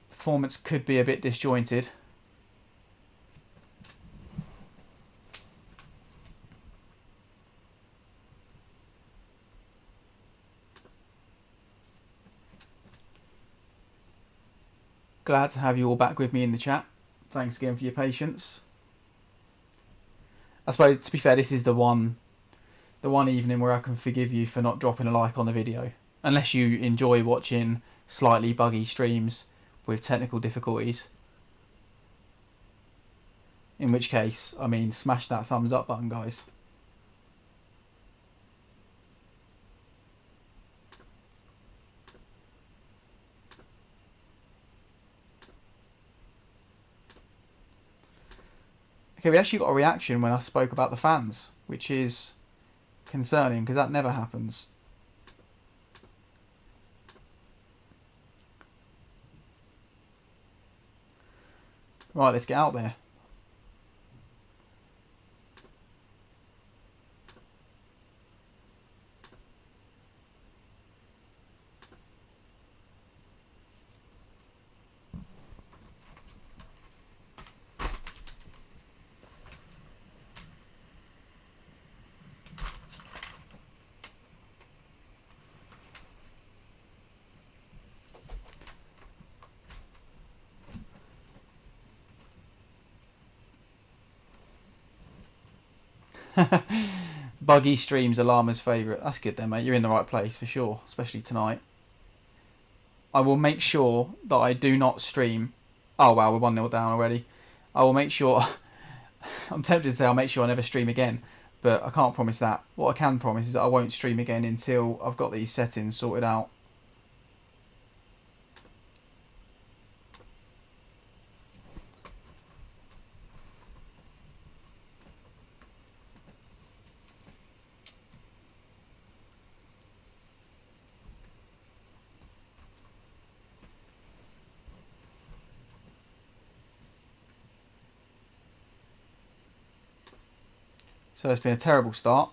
Performance could be a bit disjointed. Glad to have you all back with me in the chat. Thanks again for your patience. I suppose, to be fair, this is the one evening where I can forgive you for not dropping a like on the video. Unless you enjoy watching slightly buggy streams with technical difficulties. In which case, I mean, smash that thumbs up button, guys. Okay, we actually got a reaction when I spoke about the fans, which is concerning because that never happens. Right, let's get out there. Buggy streams are Llama's favourite. That's good then, mate. You're in the right place for sure, especially tonight. I will make sure that I do not stream. Oh wow, we're 1-0 down already. I will make sure... I'm tempted to say I'll make sure I never stream again, but I can't promise that. What I can promise is that I won't stream again until I've got these settings sorted out. So it's been a terrible start.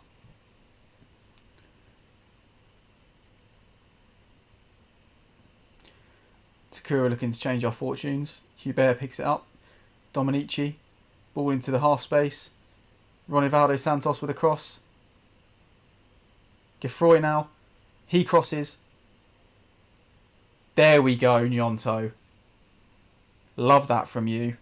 Takura looking to change our fortunes. Hubert picks it up. Dominici. Ball into the half space. Ronivaldo Santos with a cross. Gefroy now. He crosses. There we go, Nyonto. Love that from you.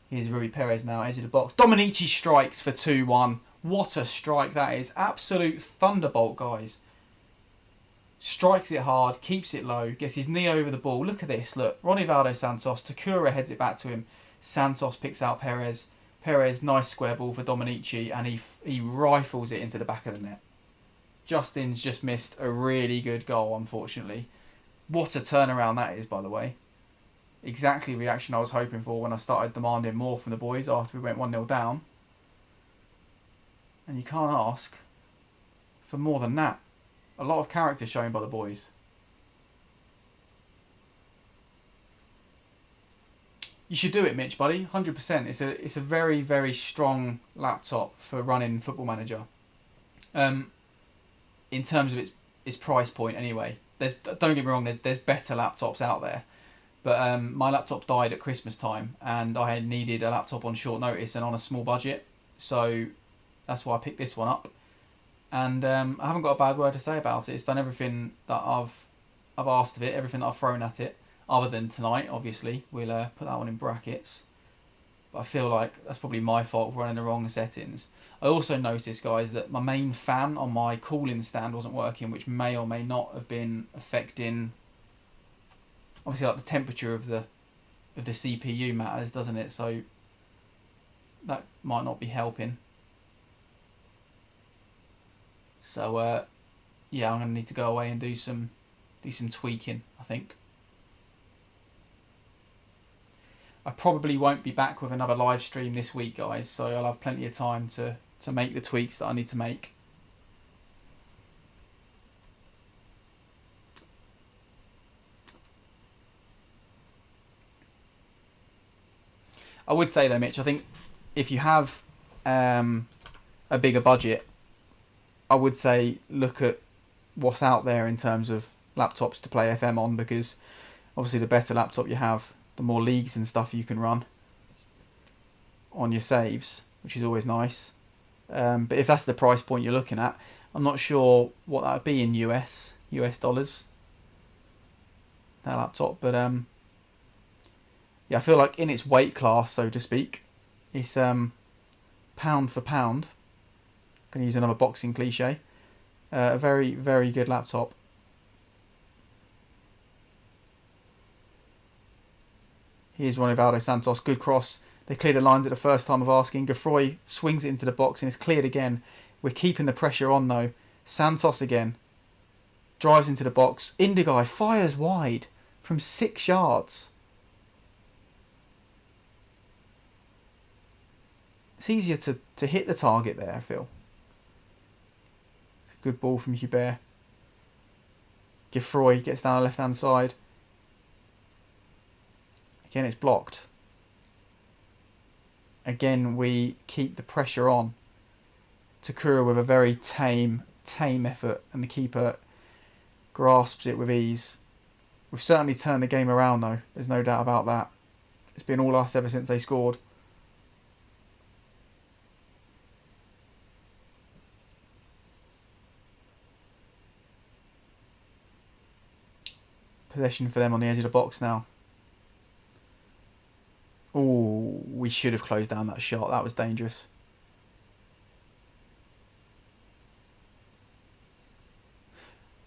Here's Rui Perez now, edge of the box. Dominici strikes for 2-1. What a strike that is. Absolute thunderbolt, guys. Strikes it hard, keeps it low, gets his knee over the ball. Look at this, look. Ronivaldo Santos, Takura heads it back to him. Santos picks out Perez. Perez, nice square ball for Dominici, and he rifles it into the back of the net. Justin's just missed a really good goal, unfortunately. What a turnaround that is, by the way. Exactly the reaction I was hoping for when I started demanding more from the boys after we went 1-0 down. And you can't ask for more than that. A lot of character shown by the boys. You should do it, Mitch, buddy. 100%. It's a very, very strong laptop for running Football Manager. In terms of its price point, anyway. Don't get me wrong. There's better laptops out there. But my laptop died at Christmas time, and I had needed a laptop on short notice and on a small budget. So that's why I picked this one up. And I haven't got a bad word to say about it. It's done everything that I've asked of it, everything that I've thrown at it, other than tonight, obviously. We'll put that one in brackets. But I feel like that's probably my fault for running the wrong settings. I also noticed, guys, that my main fan on my cooling stand wasn't working, which may or may not have been affecting... Obviously, like the temperature of the CPU matters, doesn't it? So that might not be helping. So yeah, I'm gonna need to go away and do some tweaking, I think. I probably won't be back with another live stream this week, guys. So I'll have plenty of time to make the tweaks that I need to make. I would say though, Mitch, I think if you have a bigger budget, I would say look at what's out there in terms of laptops to play FM on, because obviously the better laptop you have, the more leagues and stuff you can run on your saves, which is always nice. But if that's the price point you're looking at, I'm not sure what that would be in US dollars, that laptop, but yeah, I feel like in its weight class, so to speak, it's pound for pound. Going to use another boxing cliche. A very, very good laptop. Here's Ronivaldo Santos, good cross. They cleared the lines at the first time of asking. Gefroy swings it into the box and it's cleared again. We're keeping the pressure on though. Santos again. Drives into the box. Indigo fires wide from 6 yards. It's easier to hit the target there, I feel. It's a good ball from Hubert. Gefroy gets down the left-hand side. Again, it's blocked. Again, we keep the pressure on. Takura with a very tame effort, and the keeper grasps it with ease. We've certainly turned the game around, though. There's no doubt about that. It's been all us ever since they scored. Possession for them on the edge of the box now. Oh, we should have closed down that shot. That was dangerous.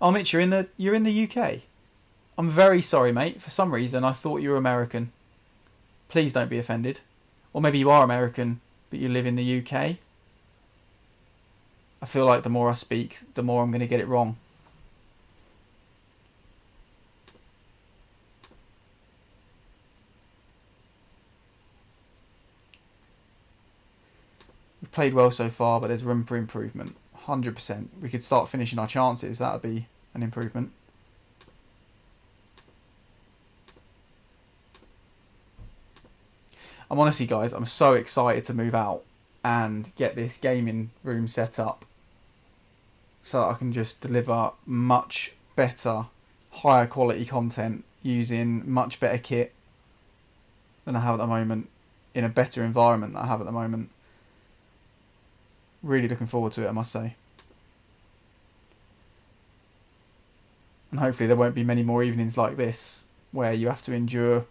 Oh, Mitch, you're in the UK. I'm very sorry, mate. For some reason, I thought you were American. Please don't be offended. Or maybe you are American, but you live in the UK. I feel like the more I speak, the more I'm going to get it wrong. We've played well so far, but there's room for improvement. 100%. We could start finishing our chances. That would be an improvement. I'm honestly, guys, I'm so excited to move out and get this gaming room set up so that I can just deliver much better, higher quality content using much better kit than I have at the moment, in a better environment than I have at the moment. Really looking forward to it, I must say. And hopefully there won't be many more evenings like this where you have to endure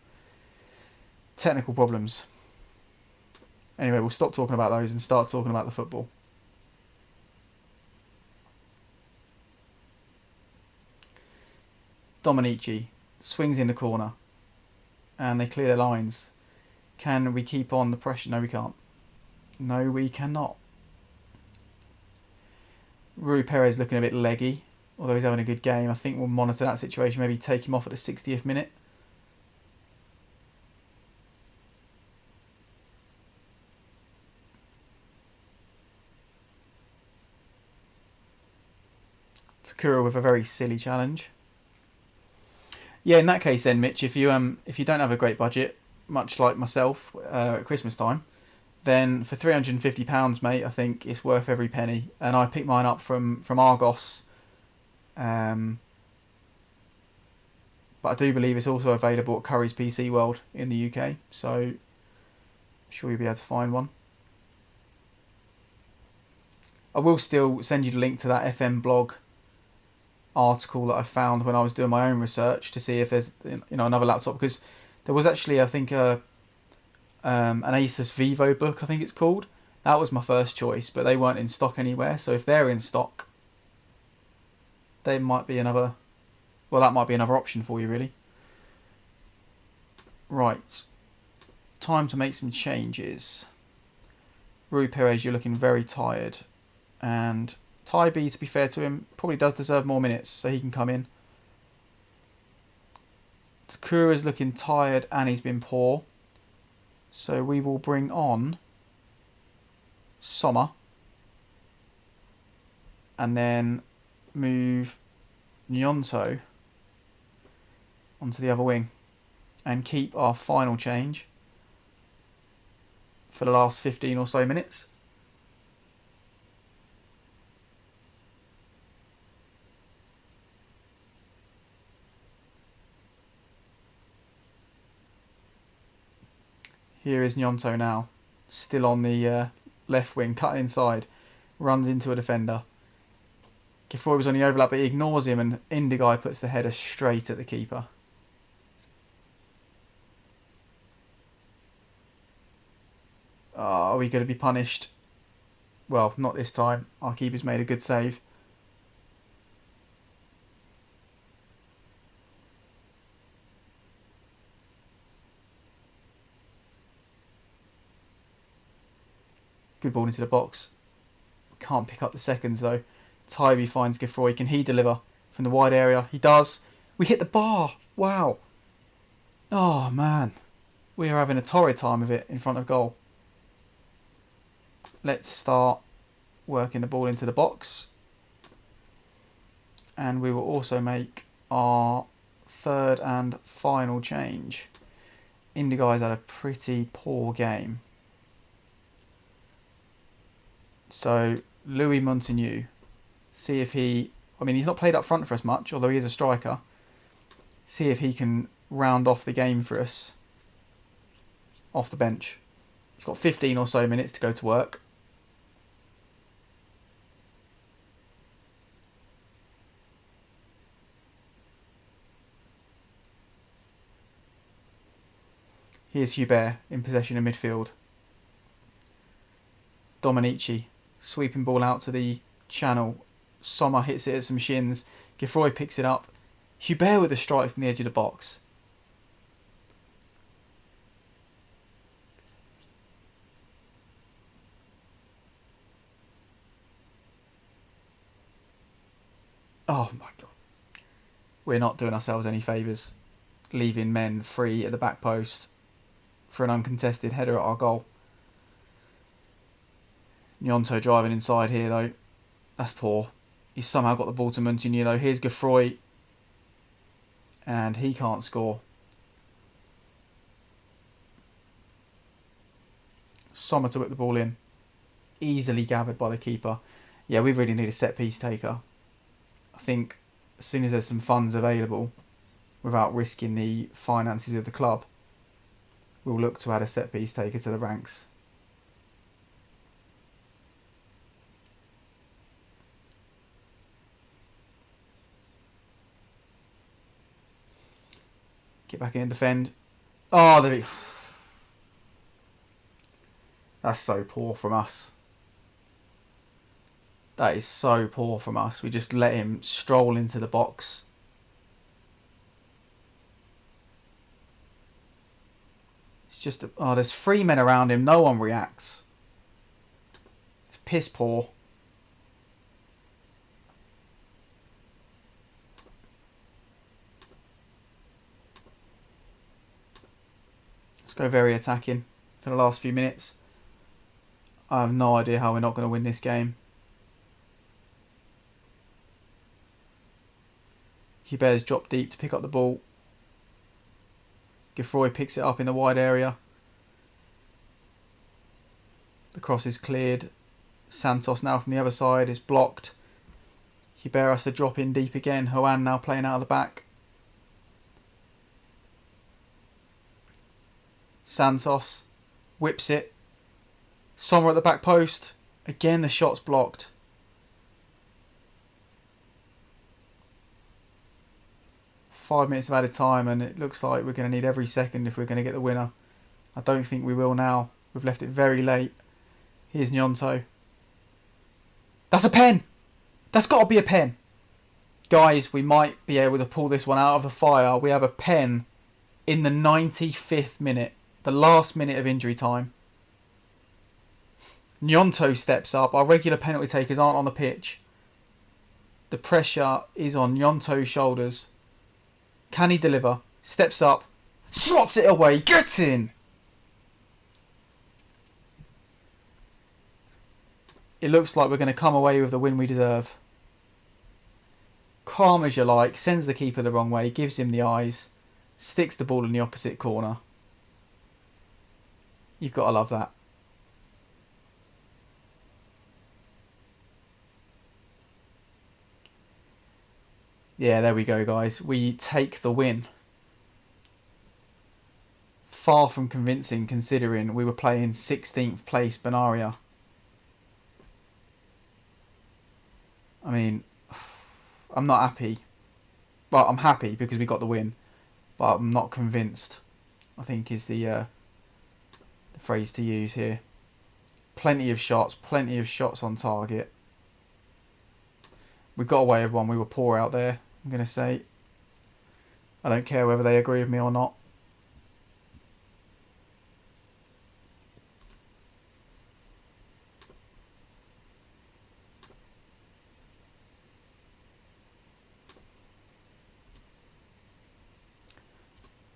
technical problems. Anyway, we'll stop talking about those and start talking about the football. Dominici swings in the corner and they clear their lines. Can we keep on the pressure? No, we can't. No, we cannot. Rui Perez looking a bit leggy, although he's having a good game. I think we'll monitor that situation, maybe take him off at the 60th minute. Takura with a very silly challenge. Yeah, in that case then, Mitch, if you don't have a great budget, much like myself at Christmas time, then for £350, mate, I think it's worth every penny. And I picked mine up from Argos, but I do believe it's also available at Curry's PC World in the UK, so I'm sure you'll be able to find one. I will still send you the link to that FM blog article that I found when I was doing my own research to see if there's another laptop, because there was actually, I think, an Asus Vivo book, I think it's called. That was my first choice, but they weren't in stock anywhere. So if they're in stock, they might be another. Well, that might be another option for you, really. Right, time to make some changes. Rui Perez, you're looking very tired, and Tybee, to be fair to him, probably does deserve more minutes, so he can come in. Takura's looking tired and he's been poor, so we will bring on Sommer and then move Nyonto onto the other wing and keep our final change for the last 15 or so minutes. Here is Nyonto now, still on the left wing, cutting inside, runs into a defender. Gifroy was on the overlap, but he ignores him, and Indigai puts the header straight at the keeper. Are we going to be punished? Well, not this time. Our keeper's made a good save. Good ball into the box. Can't pick up the seconds though. Tybee finds Gifroy. Can he deliver from the wide area? He does. We hit the bar. Wow. Oh man. We are having a torrid time of it in front of goal. Let's start working the ball into the box. And we will also make our third and final change. Indigai's had a pretty poor game. So, Louis Montagnier, see if he... I mean, he's not played up front for us much, although he is a striker. See if he can round off the game for us off the bench. He's got 15 or so minutes to go to work. Here's Hubert in possession of midfield. Dominici, sweeping ball out to the channel. Sommer hits it at some shins. Gifroy picks it up. Hubert with a strike from the edge of the box. Oh my god. We're not doing ourselves any favours, leaving men free at the back post for an uncontested header at our goal. Nyonto driving inside here though. That's poor. He's somehow got the ball to Muntinho. Here's Geoffroy. And he can't score. Sommer to whip the ball in. Easily gathered by the keeper. Yeah, we really need a set piece taker. I think as soon as there's some funds available, without risking the finances of the club, we'll look to add a set piece taker to the ranks. Get back in and defend. Oh, there we... That's so poor from us. That is so poor from us. We just let him stroll into the box. It's just... Oh, there's 3 men around him. No one reacts. It's piss poor. Let's go very attacking for the last few minutes. I have no idea how we're not going to win this game. Hubert's dropped deep to pick up the ball. Geoffroy picks it up in the wide area. The cross is cleared. Santos now from the other side is blocked. Hubert has to drop in deep again. Hoan now playing out of the back. Santos whips it. Sommer at the back post. Again the shot's blocked. Five minutes of added time and it looks like we're going to need every second if we're going to get the winner. I don't think we will now. We've left it very late. Here's Gnonto. That's a pen! That's got to be a pen. Guys, we might be able to pull this one out of the fire. We have a pen in the 95th minute. The last minute of injury time. Gnonto steps up. Our regular penalty takers aren't on the pitch. The pressure is on Gnonto's shoulders. Can he deliver? Steps up. Slots it away. Get in! It looks like we're going to come away with the win we deserve. Calm as you like. Sends the keeper the wrong way. Gives him the eyes. Sticks the ball in the opposite corner. You've got to love that. Yeah, there we go, guys. We take the win. Far from convincing, considering we were playing 16th place Benaria. I mean, I'm not happy. Well, I'm happy because we got the win, but I'm not convinced, I think is the phrase to use here. Plenty of shots on target. We got away with one. We were poor out there, I'm going to say. I don't care whether they agree with me or not.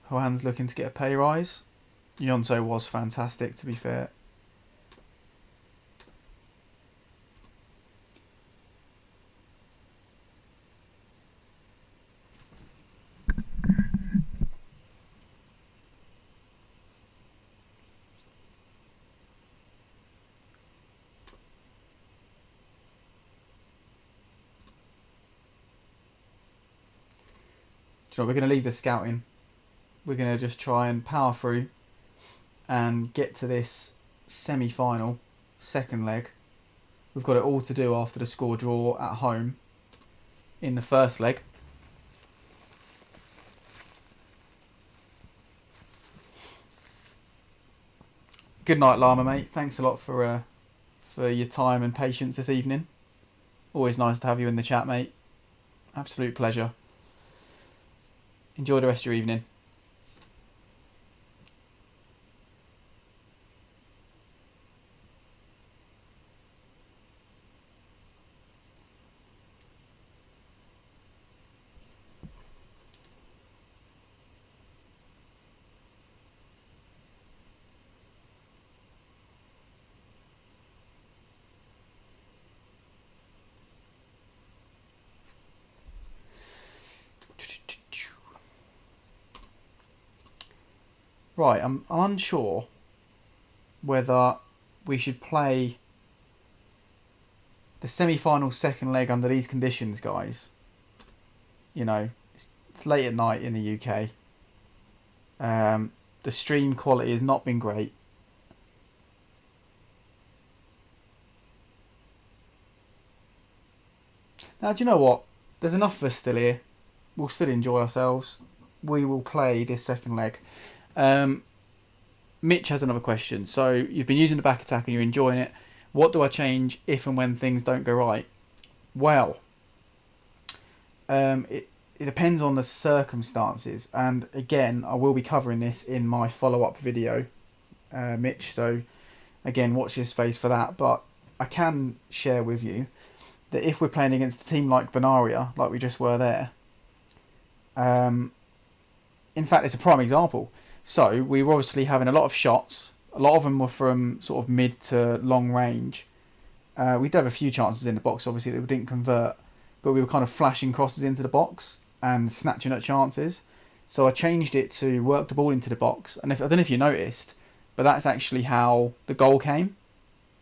Hoan's looking to get a pay rise. Gnonto was fantastic, to be fair. So we're going to leave the scouting. We're going to just try and power through and get to this semi-final, second leg. We've got it all to do after the score draw at home in the first leg. Good night, Llama, mate. Thanks a lot for your time and patience this evening. Always nice to have you in the chat, mate. Absolute pleasure. Enjoy the rest of your evening. Right, I'm unsure whether we should play the semi-final second leg under these conditions, guys. You know, it's late at night in the UK. The stream quality has not been great. Now, do you know what? There's enough of us still here. We'll still enjoy ourselves. We will play this second leg. Mitch has another question. So, you've been using the back attack and you're enjoying it. What do I change if and when things don't go right? Well, it depends on the circumstances. And again, I will be covering this in my follow-up video, Mitch. So, again, watch this space for that. But I can share with you that if we're playing against a team like Benaria, like we just were there, in fact, it's a prime example. So we were obviously having a lot of shots. A lot of them were from sort of mid to long range. We did have a few chances in the box, obviously, that we didn't convert, but we were kind of flashing crosses into the box and snatching at chances. So I changed it to work the ball into the box. And I don't know if you noticed, but that's actually how the goal came.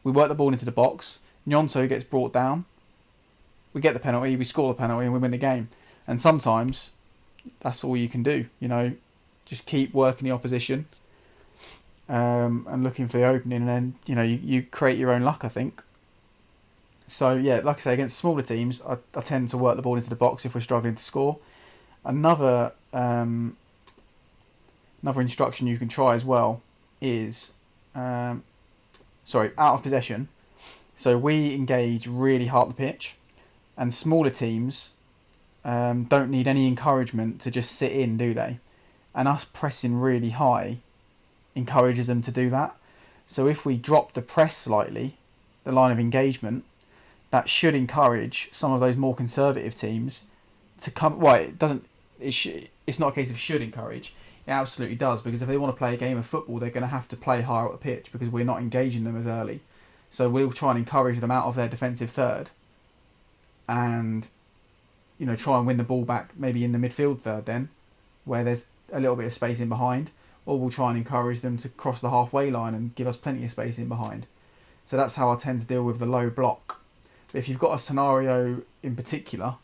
We work the ball into the box. Nyonto gets brought down. We get the penalty, we score the penalty, and we win the game. And sometimes that's all you can do, you know, just keep working the opposition and looking for the opening, and then, you know, you create your own luck, I think. So, yeah, like I say, against smaller teams, I tend to work the ball into the box if we're struggling to score. Another instruction you can try as well is, out of possession. So we engage really hard the pitch, and smaller teams don't need any encouragement to just sit in, do they? And us pressing really high encourages them to do that. So if we drop the press slightly, the line of engagement, that should encourage some of those more conservative teams to come. Well, it doesn't. It's not a case of should encourage. It absolutely does, because if they want to play a game of football, they're going to have to play higher up the pitch because we're not engaging them as early. So we'll try and encourage them out of their defensive third, and, you know, try and win the ball back maybe in the midfield third then, where there's a little bit of space in behind, or we'll try and encourage them to cross the halfway line and give us plenty of space in behind. So that's how I tend to deal with the low block. But if you've got a scenario in particular,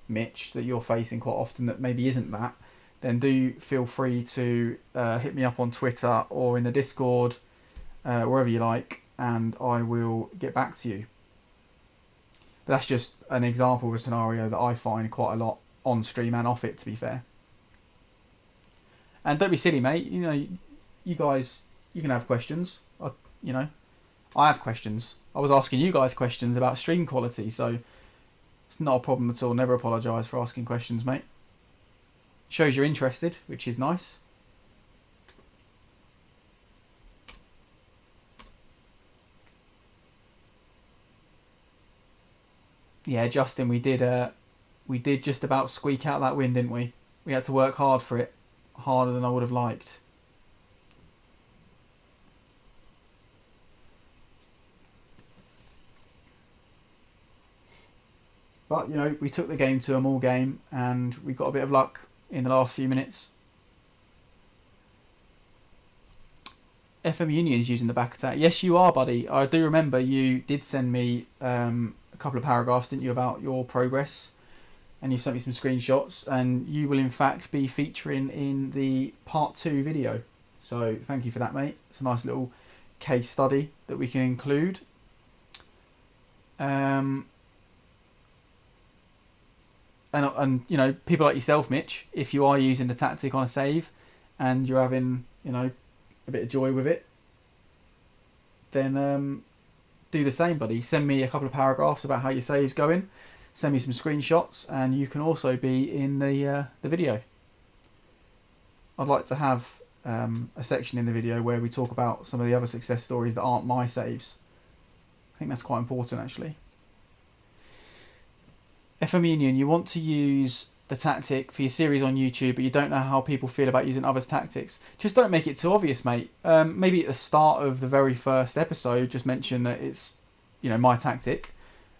Mitch, that you're facing quite often that maybe isn't that, then do feel free to hit me up on Twitter or in the Discord, wherever you like, and I will get back to you. But that's just an example of a scenario that I find quite a lot on stream and off it, to be fair. And don't be silly, mate. You know, you guys, you can have questions. I have questions. I was asking you guys questions about stream quality, so it's not a problem at all. Never apologise for asking questions, mate. Shows you're interested, which is nice. Yeah, Justin, we did just about squeak out that win, didn't we? We had to work hard for it, harder than I would have liked. But, you know, we took the game to them all game, and we got a bit of luck in the last few minutes. FM Union's using the back attack. Yes, you are, buddy. I do remember you did send me a couple of paragraphs, didn't you, about your progress, and you sent me some screenshots, and you will in fact be featuring in the part 2 video. So thank you for that, mate. It's a nice little case study that we can include. And you know, people like yourself, Mitch, if you are using the tactic on a save and you're having, you know, a bit of joy with it, then do the same, buddy. Send me a couple of paragraphs about how your save's going. Send me some screenshots, and you can also be in the video. I'd like to have a section in the video where we talk about some of the other success stories that aren't my saves. I think that's quite important, actually. FM Union, you want to use the tactic for your series on YouTube, but you don't know how people feel about using others' tactics. Just don't make it too obvious, mate. Maybe at the start of the very first episode, just mention that it's, you know, my tactic.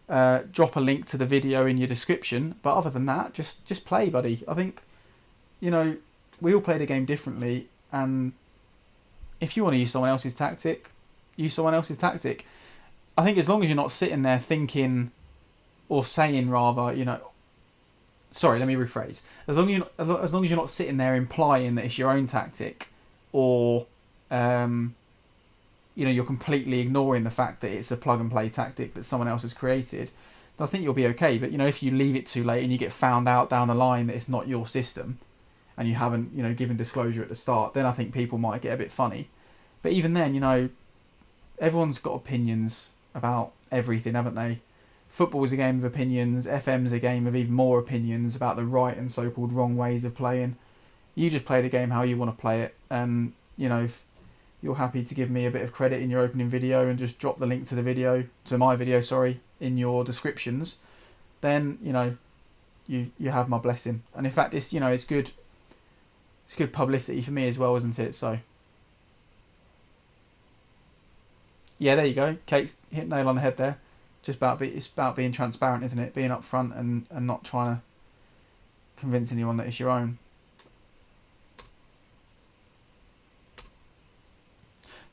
Drop a link to the video in your description, but other than that, just play, buddy. I think, you know, we all play the game differently, and if you want to use someone else's tactic, use someone else's tactic. I think as long as you're not sitting there thinking or saying rather, sorry, let me rephrase. As long as you're not sitting there implying that it's your own tactic, or you're completely ignoring the fact that it's a plug and play tactic that someone else has created, then I think you'll be okay. But if you leave it too late and you get found out down the line that it's not your system, and you haven't given disclosure at the start, then I think people might get a bit funny. But even then, everyone's got opinions about everything, haven't they? Football is a game of opinions. FM's a game of even more opinions about the right and so-called wrong ways of playing. You just play the game how you want to play it, and if you're happy to give me a bit of credit in your opening video and just drop the link to my video, in your descriptions, then you have my blessing. And in fact, it's it's good publicity for me as well, isn't it? So yeah, there you go. Kate's hit nail on the head there. It's about being transparent, isn't it? Being upfront and not trying to convince anyone that it's your own.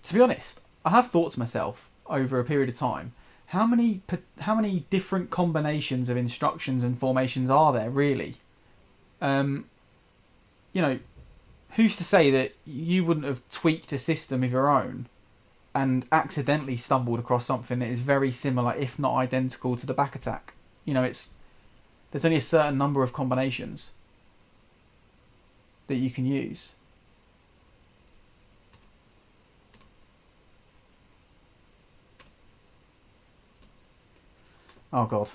To be honest, I have thought to myself over a period of time, how many different combinations of instructions and formations are there really? Who's to say that you wouldn't have tweaked a system of your own and accidentally stumbled across something that is very similar, if not identical, to the back attack? There's only a certain number of combinations that you can use. Oh God.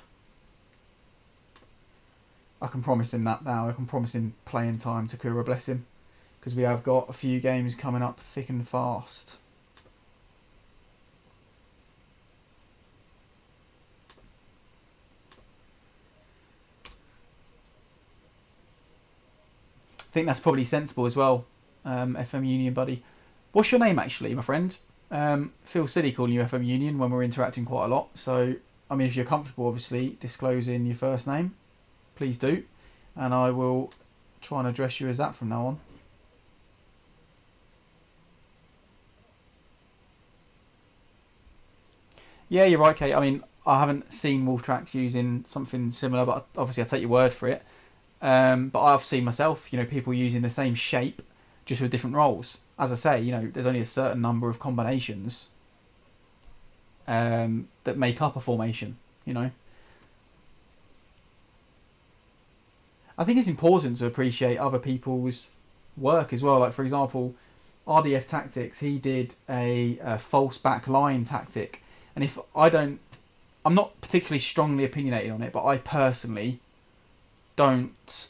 I can promise him that now. I can promise him playing time. Takura, bless him. Because we have got a few games coming up thick and fast. I think that's probably sensible as well, FM Union buddy. What's your name actually, my friend? Feels silly calling you FM Union when we're interacting quite a lot. So, if you're comfortable, obviously, disclosing your first name, please do. And I will try and address you as that from now on. Yeah, you're right, Kate. I haven't seen Wolf Tracks using something similar, but obviously I take your word for it. But I've seen myself, people using the same shape, just with different roles. As I say, there's only a certain number of combinations that make up a formation, I think it's important to appreciate other people's work as well. Like, for example, RDF Tactics, he did a false back line tactic. And I'm not particularly strongly opinionated on it, but I personally don't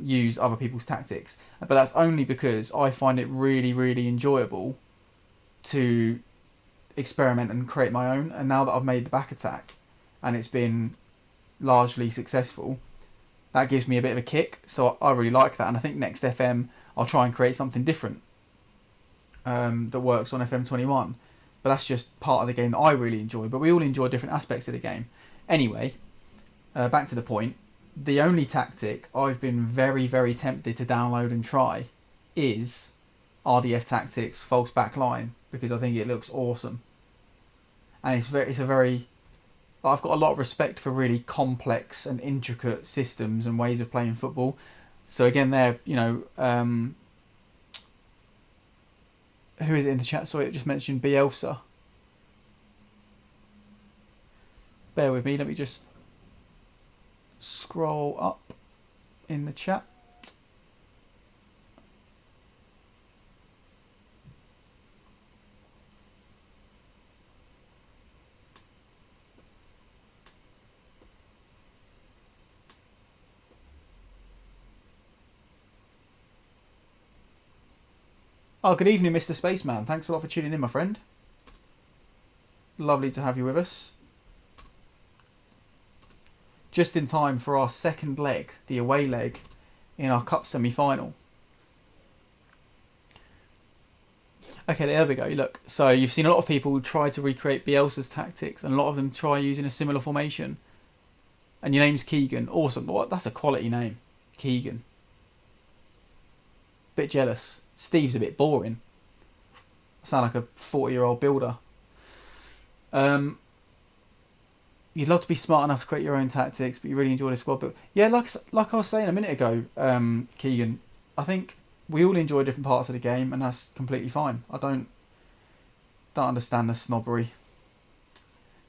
use other people's tactics. But that's only because I find it really, really enjoyable to experiment and create my own. And now that I've made the back attack and it's been largely successful, that gives me a bit of a kick. So I really like that. And I think next FM, I'll try and create something different that works on FM21. But that's just part of the game that I really enjoy. But we all enjoy different aspects of the game. Anyway, back to the point. The only tactic I've been very, very tempted to download and try is RDF Tactics False Back Line, because I think it looks awesome. And I've got a lot of respect for really complex and intricate systems and ways of playing football. So again, there, who is it in the chat? Sorry, it just mentioned Bielsa. Bear with me, let me just scroll up in the chat. Oh, good evening, Mr. Spaceman. Thanks a lot for tuning in, my friend. Lovely to have you with us. Just in time for our second leg, the away leg, in our cup semi-final. Okay, there we go. Look, so you've seen a lot of people try to recreate Bielsa's tactics, and a lot of them try using a similar formation. And your name's Keegan. Awesome. What? That's a quality name. Keegan. Bit jealous. Steve's a bit boring. sound like a 40-year-old builder. You'd love to be smart enough to create your own tactics, but you really enjoy the squad. But yeah, like I was saying a minute ago, Keegan, I think we all enjoy different parts of the game, and that's completely fine. I don't understand the snobbery.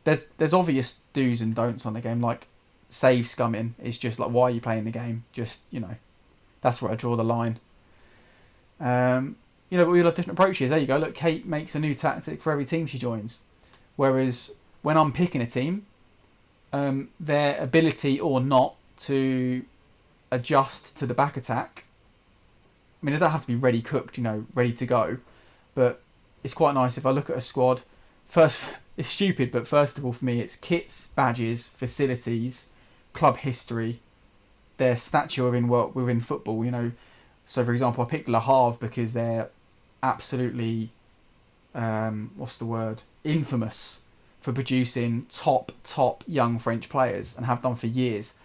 There's obvious do's and don'ts on the game, like save scumming is just like, why are you playing the game? Just, that's where I draw the line. But we all have different approaches. There you go. Look, Kate makes a new tactic for every team she joins. Whereas when I'm picking a team, their ability or not to adjust to the back attack, I mean, they don't have to be ready cooked, ready to go. But it's quite nice if I look at a squad. First, it's stupid, but first of all for me, it's kits, badges, facilities, club history, their stature within football, So, for example, I picked Le Havre because they're absolutely, infamous for producing top young French players and have done for years.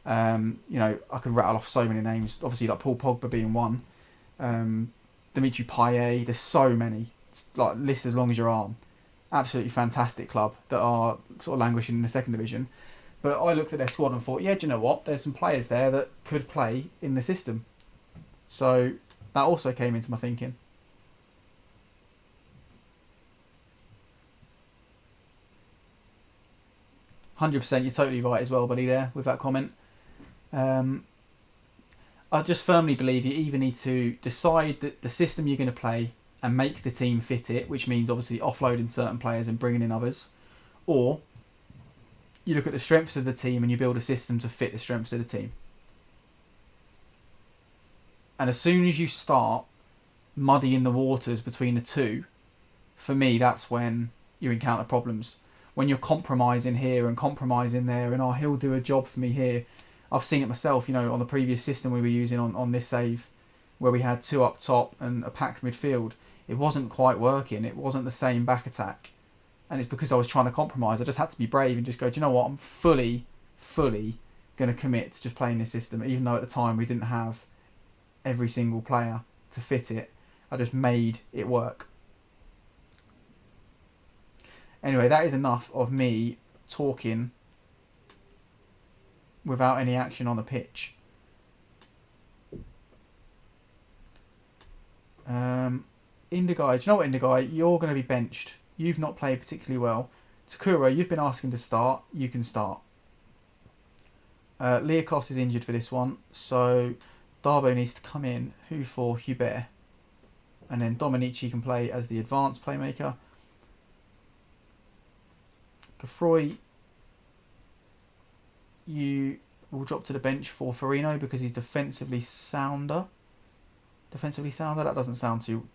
I could rattle off so many names. Obviously, like Paul Pogba being one. Dimitri Payet. There's so many. It's like list as long as your arm. Absolutely fantastic club that are sort of languishing in the second division. But I looked at their squad and thought, yeah, do you know what? There's some players there that could play in the system. So that also came into my thinking. %, you're totally right as well, buddy, there with that comment. I just firmly believe you either need to decide that the system you're going to play and make the team fit it, which means obviously offloading certain players and bringing in others, or you look at the strengths of the team and you build a system to fit the strengths of the team. And as soon as you start muddying the waters between the two, for me, that's when you encounter problems. When you're compromising here and compromising there, and he'll do a job for me here. I've seen it myself, on the previous system we were using on this save, where we had 2 up top and a packed midfield. It wasn't quite working. It wasn't the same back attack. And it's because I was trying to compromise. I just had to be brave and just go, do you know what? I'm fully going to commit to just playing this system, even though at the time we didn't have every single player to fit it. I just made it work. Anyway, that is enough of me talking without any action on the pitch. Indigai, do you know what, Indigai? You're going to be benched. You've not played particularly well. Takura, you've been asking to start. You can start. Leakos is injured for this one, so Darbo needs to come in. Who for Hubert? And then Dominici can play as the advanced playmaker. Gafroy, you will drop to the bench for Farino because he's defensively sounder. That doesn't sound too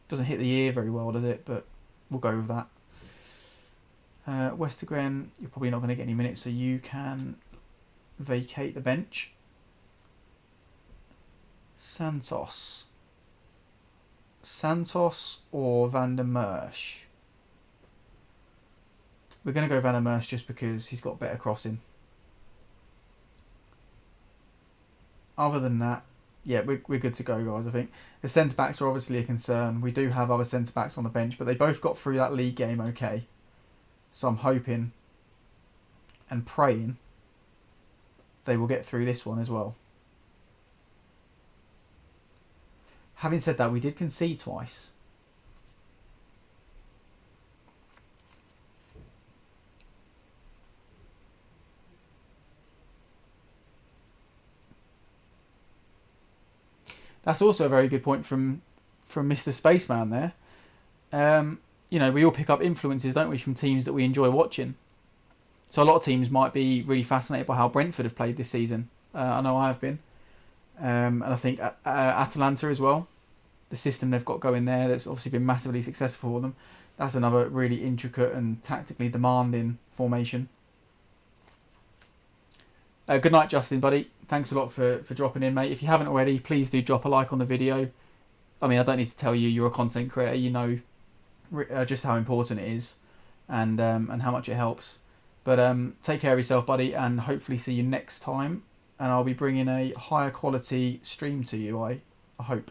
doesn't hit the ear very well, does it? But we'll go with that. Westergren, you're probably not going to get any minutes, so you can vacate the bench. Santos or Van der Merch? We're going to go Van der Merch just because he's got better crossing. Other than that, yeah, we're good to go, guys, I think. The centre-backs are obviously a concern. We do have other centre-backs on the bench, but they both got through that league game okay. So I'm hoping and praying they will get through this one as well. Having said that, we did concede twice. That's also a very good point from Mr. Spaceman there. We all pick up influences, don't we, from teams that we enjoy watching. So a lot of teams might be really fascinated by how Brentford have played this season. I know I have been. And I think Atalanta as well. The system they've got going there, that's obviously been massively successful for them. That's another really intricate and tactically demanding formation. Good night, Justin, buddy. Thanks a lot for dropping in, mate. If you haven't already, please do drop a like on the video. I mean, I don't need to tell you, you're a content creator. You know just how important it is and how much it helps. But take care of yourself, buddy, and hopefully see you next time. And I'll be bringing a higher quality stream to you, I hope.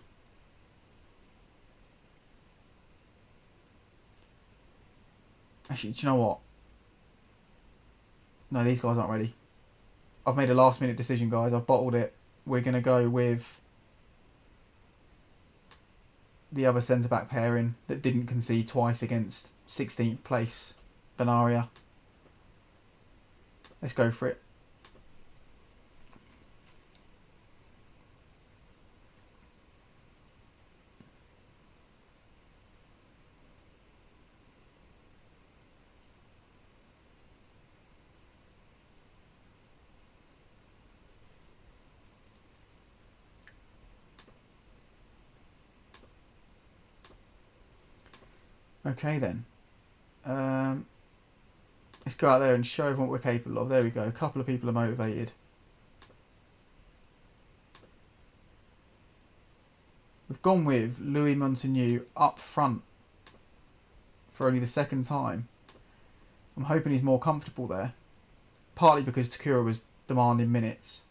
Actually, do you know what? No, these guys aren't ready. I've made a last minute decision, guys. I've bottled it. We're going to go with the other centre-back pairing that didn't concede twice against 16th place Benaria. Let's go for it. Okay then. Let's go out there and show everyone what we're capable of. There we go. A couple of people are motivated. We've gone with Louis Montagnier up front for only the second time. I'm hoping he's more comfortable there. Partly because Takura was demanding minutes.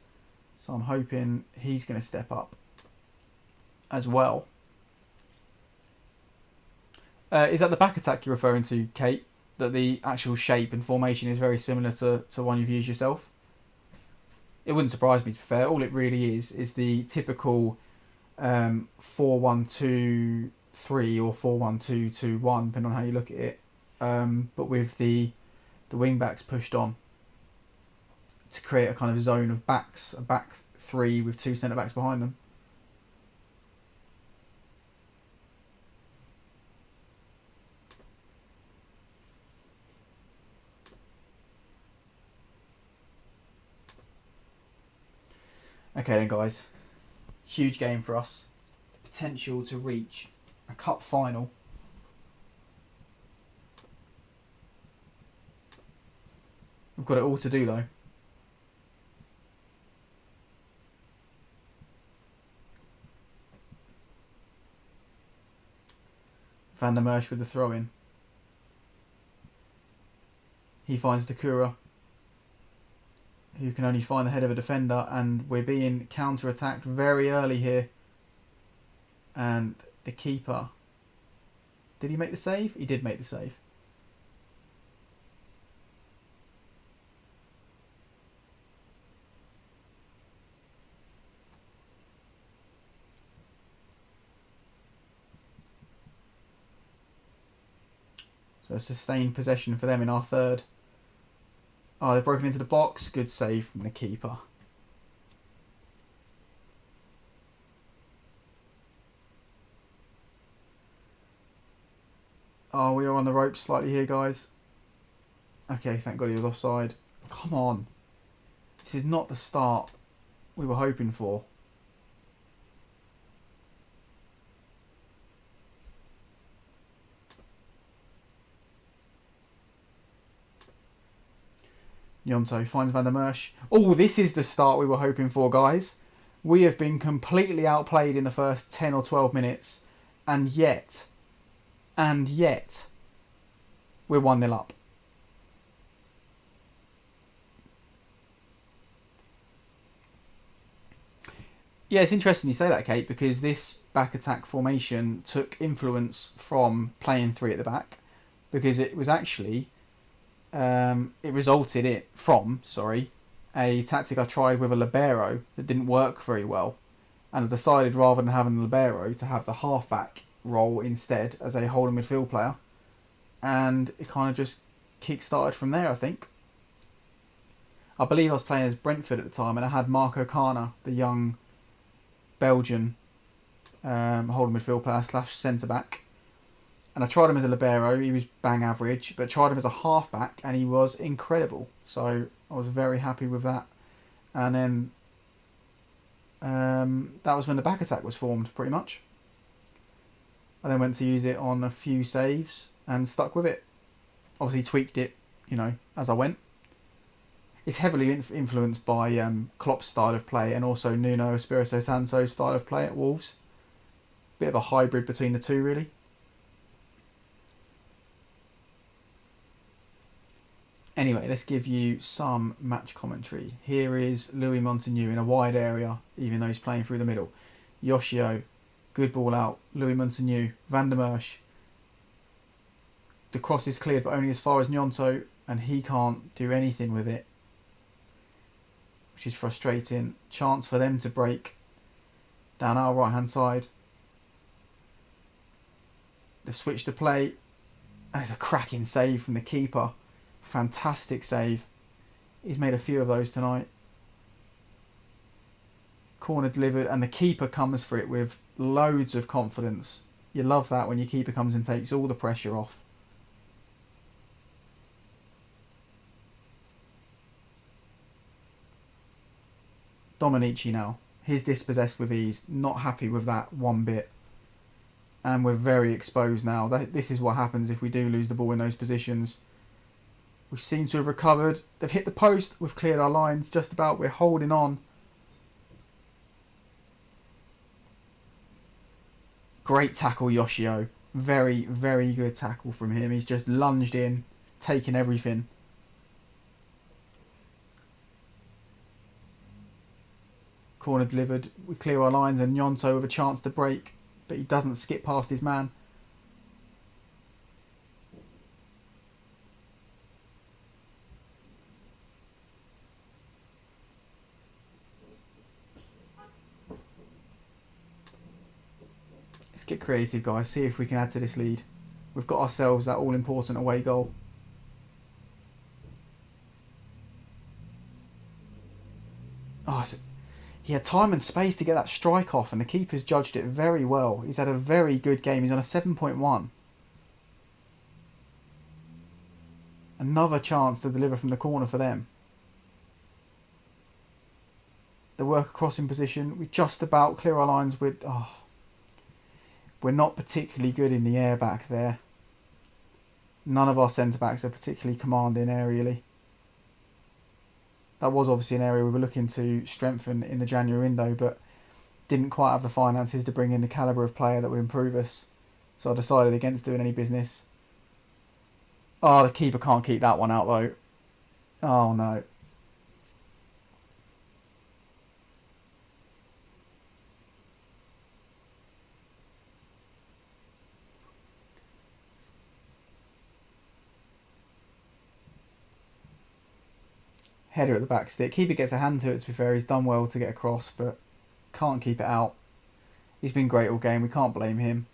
So I'm hoping he's going to step up as well. Is that the back attack you're referring to, Kate? That the actual shape and formation is very similar to one you've used yourself? It wouldn't surprise me, to be fair. All it really is the typical 4-1-2-3 or 4-1-2-2-1, depending on how you look at it. But with the wing backs pushed on to create a kind of zone of backs, a back three with two centre backs behind them. Okay then, guys. Huge game for us. Potential to reach a cup final. We've got it all to do though. Van der Merch with the throw in. He finds Takura, who can only find the head of a defender, and we're being counter-attacked very early here. And the keeper, did he make the save? He did make the save. So a sustained possession for them in our third. Oh, they've broken into the box. Good save from the keeper. Oh, we are on the ropes slightly here, guys. Okay, thank God he was offside. Come on. This is not the start we were hoping for. Nyonto finds Van der Merch. Oh, this is the start we were hoping for, guys. We have been completely outplayed in the first 10 or 12 minutes. And yet, we're 1-0 up. Yeah, it's interesting you say that, Kate, because this back attack formation took influence from playing three at the back. Because it was actually... it resulted from a tactic I tried with a libero that didn't work very well, and I decided rather than having a libero to have the halfback role instead as a holding midfield player, and it kind of just kick-started from there. I think I believe I was playing as Brentford at the time, and I had Marco Kana, the young Belgian holding midfield player / centre back. And I tried him as a libero, he was bang average, but tried him as a halfback and he was incredible. So I was very happy with that. And then that was when the back attack was formed, pretty much. I then went to use it on a few saves and stuck with it. Obviously tweaked it, as I went. It's heavily influenced by Klopp's style of play and also Nuno Espirito Santo's style of play at Wolves. Bit of a hybrid between the two, really. Anyway, let's give you some match commentary. Here is Louis Montagnier in a wide area, even though he's playing through the middle. Yoshio, good ball out. Louis Montagnier, Van der Merch. The cross is cleared, but only as far as Gnonto, and he can't do anything with it, which is frustrating. Chance for them to break down our right hand side. They've switched the play, and it's a cracking save from the keeper. Fantastic save. He's made a few of those tonight. Corner delivered, and the keeper comes for it with loads of confidence. You love that when your keeper comes and takes all the pressure off. Dominici now. He's dispossessed with ease. Not happy with that one bit. And we're very exposed now. This is what happens if we do lose the ball in those positions. We seem to have recovered. They've hit the post. We've cleared our lines just about. We're holding on. Great tackle, Yoshio. Very, very good tackle from him. He's just lunged in, taken everything. Corner delivered. We clear our lines, and Gnonto with a chance to break, but he doesn't skip past his man. Let's get creative, guys. See if we can add to this lead. We've got ourselves that all-important away goal. Oh, he had time and space to get that strike off, and the keeper's judged it very well. He's had a very good game. He's on a 7.1. Another chance to deliver from the corner for them. They work across in position. We just about clear our lines with... Oh, we're not particularly good in the air back there. None of our centre-backs are particularly commanding aerially. That was obviously an area we were looking to strengthen in the January window, but didn't quite have the finances to bring in the calibre of player that would improve us. So I decided against doing any business. Oh, the keeper can't keep that one out though. Oh no. Header at the back stick. Keeper gets a hand to it, to be fair. He's done well to get across, but can't keep it out. He's been great all game. We can't blame him.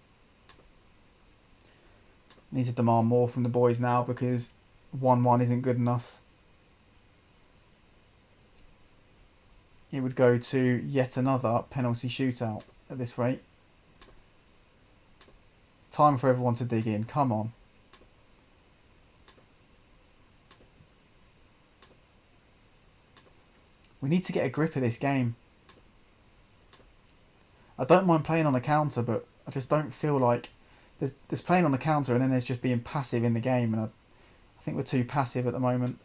Need to demand more from the boys now because 1-1 isn't good enough. It would go to yet another penalty shootout at this rate. It's time for everyone to dig in. Come on. We need to get a grip of this game. I don't mind playing on a counter, but I just don't feel like... There's playing on the counter and then there's just being passive in the game. And I think we're too passive at the moment.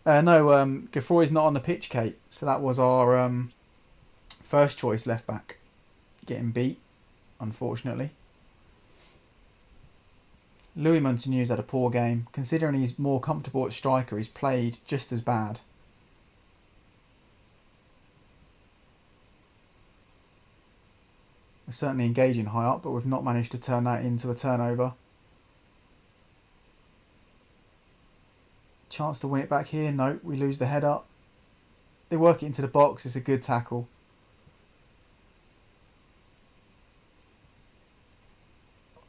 No, Geoffroy's not on the pitch, Kate. So that was our first choice left back. Getting beat, unfortunately. Louis Montagnou's had a poor game. Considering he's more comfortable at striker, he's played just as bad. We're certainly engaging high up, but we've not managed to turn that into a turnover. Chance to win it back here. No, we lose the head up. They work it into the box. It's a good tackle.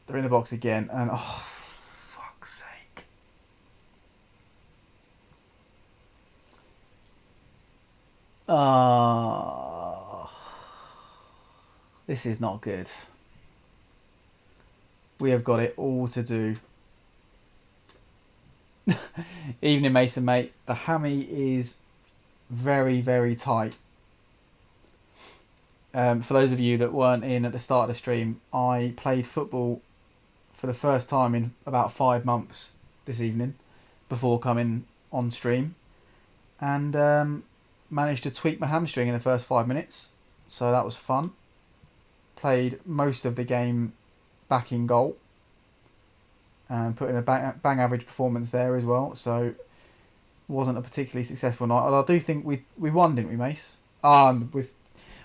They're in the box again, and oh, fuck's sake. This is not good. We have got it all to do. Evening, Mason, mate. The hammy is very, very tight. For those of you that weren't in at the start of the stream, I played football for the first time in about 5 months this evening before coming on stream, and managed to tweak my hamstring in the first 5 minutes, so that was fun. Played most of the game back in goal and put in a bang average performance there as well, so wasn't a particularly successful night. Although I do think we won, didn't we, Mace? Well,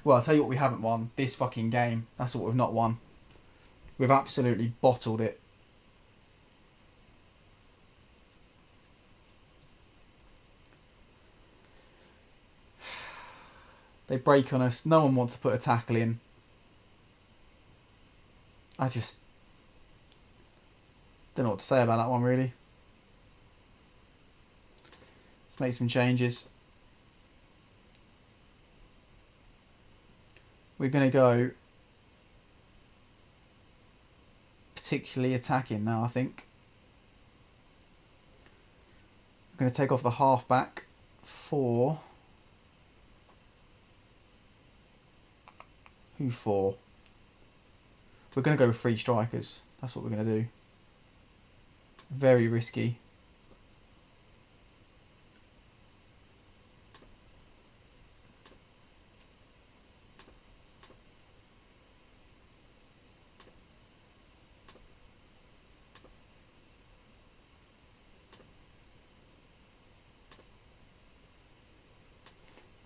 I'll tell you what we haven't won. This fucking game. That's what we've not won. We've absolutely bottled it. They break on us. No one wants to put a tackle in. I just don't know what to say about that one, really. Let's make some changes. We're going to go particularly attacking now, I think. I'm going to take off the halfback for... Who for? We're going to go with 3 strikers. That's what we're going to do. Very risky.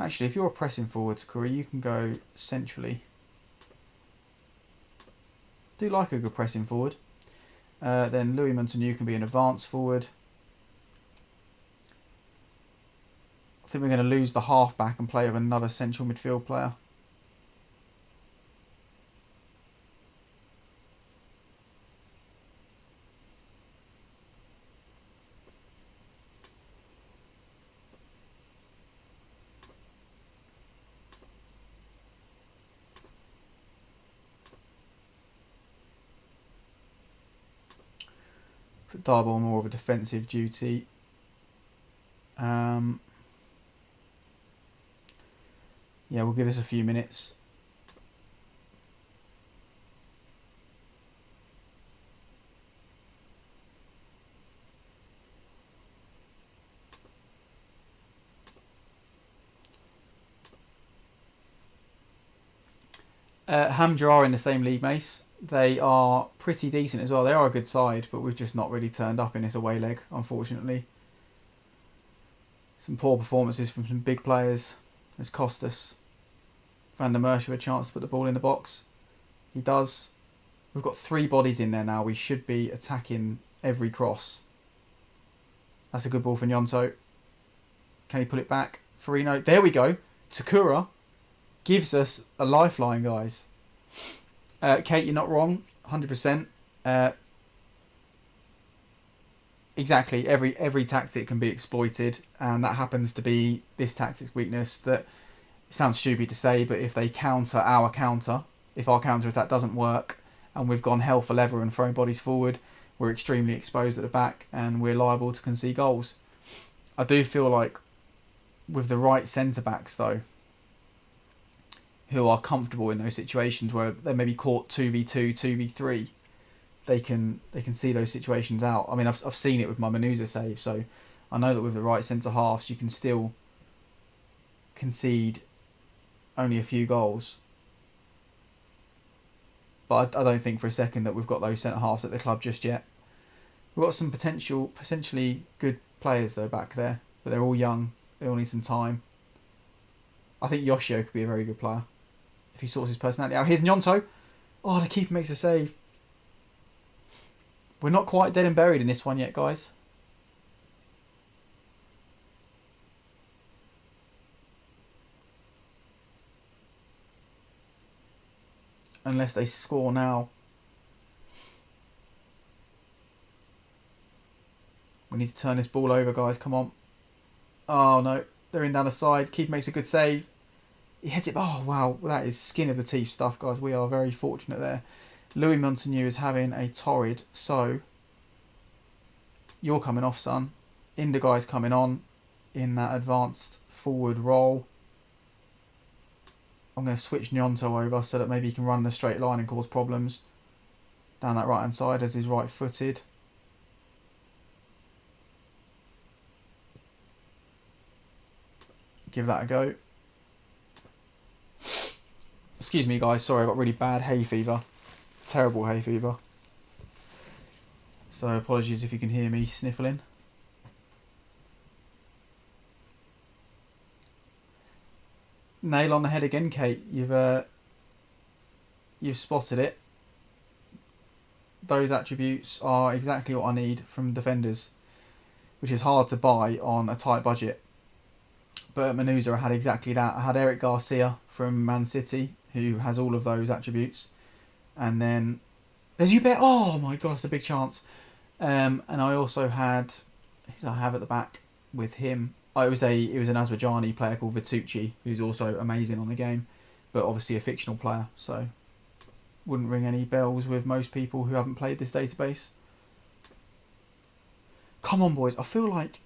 Actually, if you're pressing forward, Sakura, you can go centrally. Do like a good pressing forward. Then Louis Montagnier can be an advance forward. I think we're going to lose the halfback and play with another central midfield player. Put Darbo on more of a defensive duty. Yeah, we'll give this a few minutes. Hamjar are in the same league, Mace. They are pretty decent as well. They are a good side, but we've just not really turned up in this away leg, unfortunately. Some poor performances from some big players has cost us. Van der Merch with a chance to put the ball in the box. He does. We've got 3 bodies in there now. We should be attacking every cross. That's a good ball for Nyonto. Can he put it back? Farino. There we go. Takura gives us a lifeline, guys. Kate, you're not wrong. 100%. Exactly. Every tactic can be exploited, and that happens to be this tactic's weakness. That it sounds stupid to say, but if they counter our counter, if our counter attack doesn't work, and we've gone hell for leather and thrown bodies forward, we're extremely exposed at the back, and we're liable to concede goals. I do feel like with the right centre backs though, who are comfortable in those situations where they may be caught 2v2, 2v3, they can see those situations out. I mean, I've seen it with my Manuza save, so I know that with the right centre halves you can still concede only a few goals. But I don't think for a second that we've got those centre halves at the club just yet. We've got some potentially good players though back there, but they're all young. They all need some time. I think Yoshio could be a very good player if he sorts his personality out. Here's Nyonto. Oh, the keeper makes a save. We're not quite dead and buried in this one yet, guys. Unless they score now. We need to turn this ball over, guys. Come on. Oh, no. They're in down the side. Keeper makes a good save. He heads it. Oh, wow. That is skin of the teeth stuff, guys. We are very fortunate there. Louis Montagnier is having a torrid. So, you're coming off, son. Indiguy's coming on in that advanced forward role. I'm going to switch Nyonto over so that maybe he can run in a straight line and cause problems down that right-hand side as he's right-footed. Give that a go. Excuse me, guys. Sorry, I got really bad hay fever. Terrible hay fever. So apologies if you can hear me sniffling. Nail on the head again, Kate. You've spotted it. Those attributes are exactly what I need from defenders, which is hard to buy on a tight budget. But at Manuza, I had exactly that. I had Eric Garcia from Man City, who has all of those attributes, and then there's you bet. Oh my god, it's a big chance. And I also had, who did I have at the back with him? Oh, it was an Aswijani player called Vitucci, who's also amazing on the game, but obviously a fictional player, so wouldn't ring any bells with most people who haven't played this database. Come on, boys. I feel like,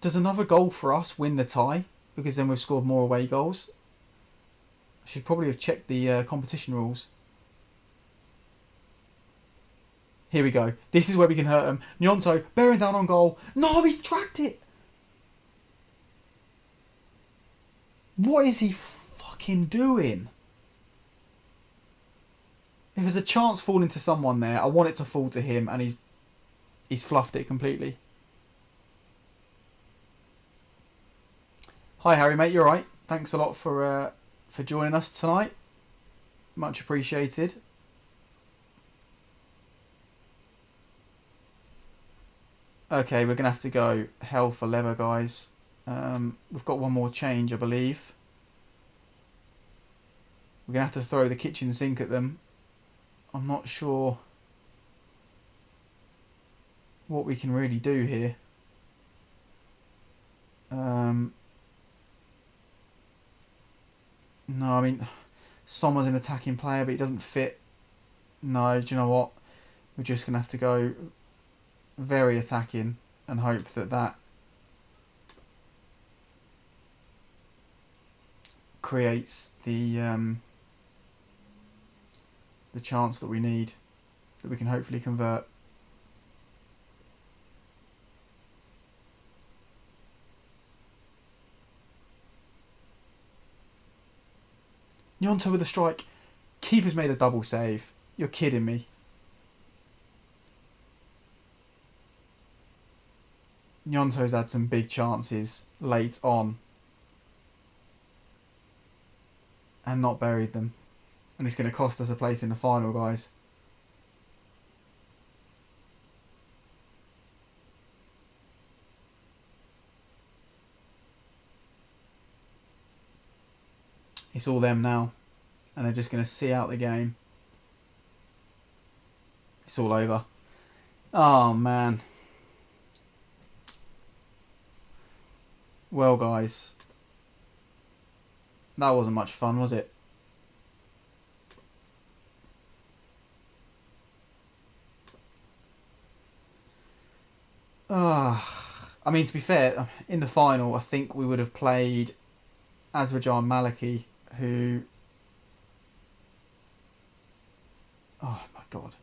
does another goal for us win the tie? Because then we've scored more away goals. I should probably have checked the competition rules. Here we go. This is where we can hurt him. Nyonto bearing down on goal. No, he's tracked it. What is he fucking doing? If there's a chance falling to someone there, I want it to fall to him, and he's fluffed it completely. Hi Harry, mate. You all right? Thanks a lot for joining us tonight. Much appreciated. Okay, we're going to have to go hell for leather, guys. We've got one more change, I believe. We're going to have to throw the kitchen sink at them. I'm not sure what we can really do here. No, I mean, Sommer's an attacking player, but he doesn't fit. No, do you know what? We're just going to have to go very attacking and hope that creates the chance that we need, that we can hopefully convert. Nyonto with a strike. Keeper's made a double save. You're kidding me. Nyonto's had some big chances late on and not buried them. And it's going to cost us a place in the final, guys. It's all them now. And they're just going to see out the game. It's all over. Oh, man. Well, guys. That wasn't much fun, was it? I mean, to be fair, in the final, I think we would have played Aswijan Maliki, who... Oh, my God.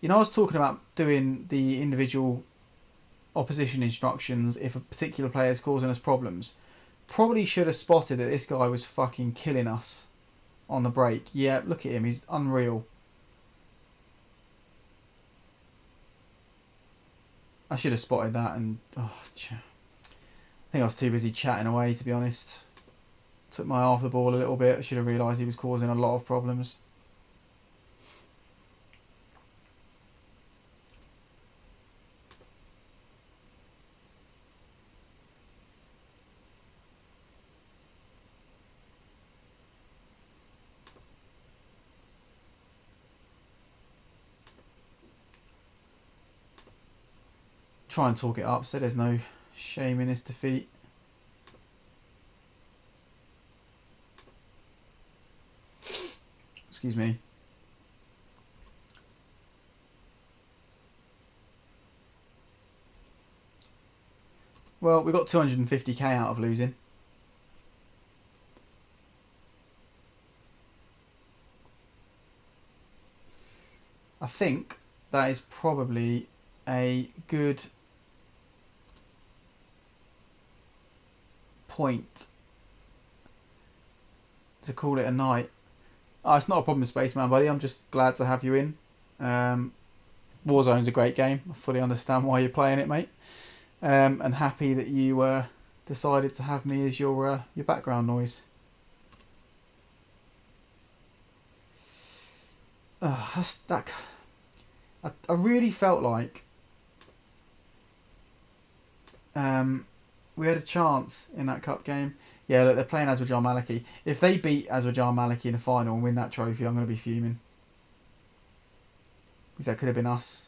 You know, I was talking about doing the individual opposition instructions if a particular player is causing us problems. Probably should have spotted that this guy was fucking killing us on the break. Yeah, look at him. He's unreal. I should have spotted that, and I think I was too busy chatting away, to be honest. Took my eye off the ball a little bit. I should have realised he was causing a lot of problems. Try and talk it up so there's no shame in this defeat. Excuse me. Well, we got 250k out of losing. I think that is probably a good point to call it a night. Oh, it's not a problem, Spaceman, buddy. I'm just glad to have you in. Warzone's a great game. I fully understand why you're playing it, mate. And happy that you decided to have me as your background noise. I really felt like we had a chance in that cup game. Yeah, look, they're playing Aswijan Maliki. If they beat Aswijan Maliki in the final and win that trophy, I'm going to be fuming. Because that could have been us.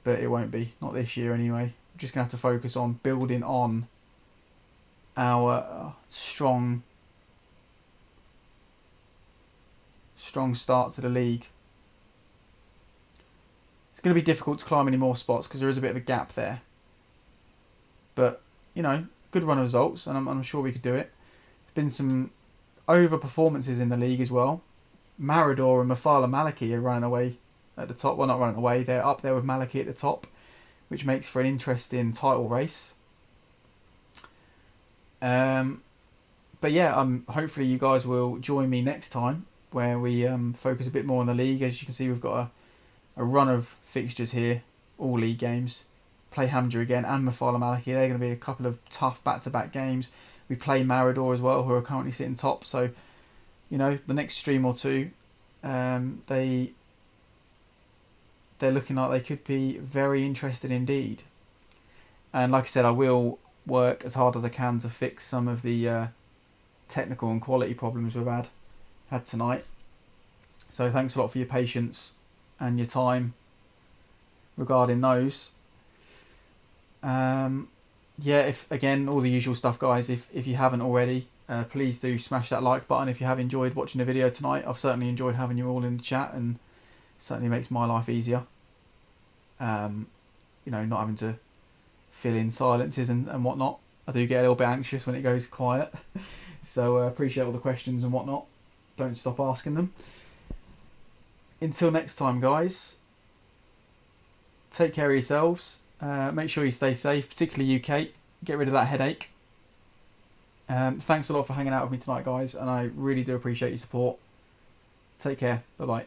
But it won't be. Not this year anyway. We're just going to have to focus on building on our strong start to the league. It's going to be difficult to climb any more spots because there is a bit of a gap there. But, you know, good run of results, and I'm sure we could do it. There's been some over performances in the league as well. Marador and Mafala Maliki are running away at the top. Well, not running away, they're up there with Maliki at the top, which makes for an interesting title race. But yeah, hopefully you guys will join me next time where we focus a bit more on the league. As you can see, we've got a run of fixtures here, all league games. Play Hamjar again and Mafala Maliki. They're going to be a couple of tough back-to-back games. We play Marador as well, who are currently sitting top. So, you know, the next stream or two, they're looking like they could be very interested indeed. And like I said, I will work as hard as I can to fix some of the technical and quality problems we've had tonight. So thanks a lot for your patience and your time regarding those. Yeah, if again, all the usual stuff, guys. If you haven't already, please do smash that like button if you have enjoyed watching the video tonight. I've certainly enjoyed having you all in the chat, and certainly makes my life easier. You know, not having to fill in silences and whatnot. I do get a little bit anxious when it goes quiet. So appreciate all the questions and whatnot. Don't stop asking them. Until next time, guys, take care of yourselves. Make sure you stay safe, particularly you, Kate. Get rid of that headache. Thanks a lot for hanging out with me tonight, guys, and I really do appreciate your support. Take care. Bye-bye.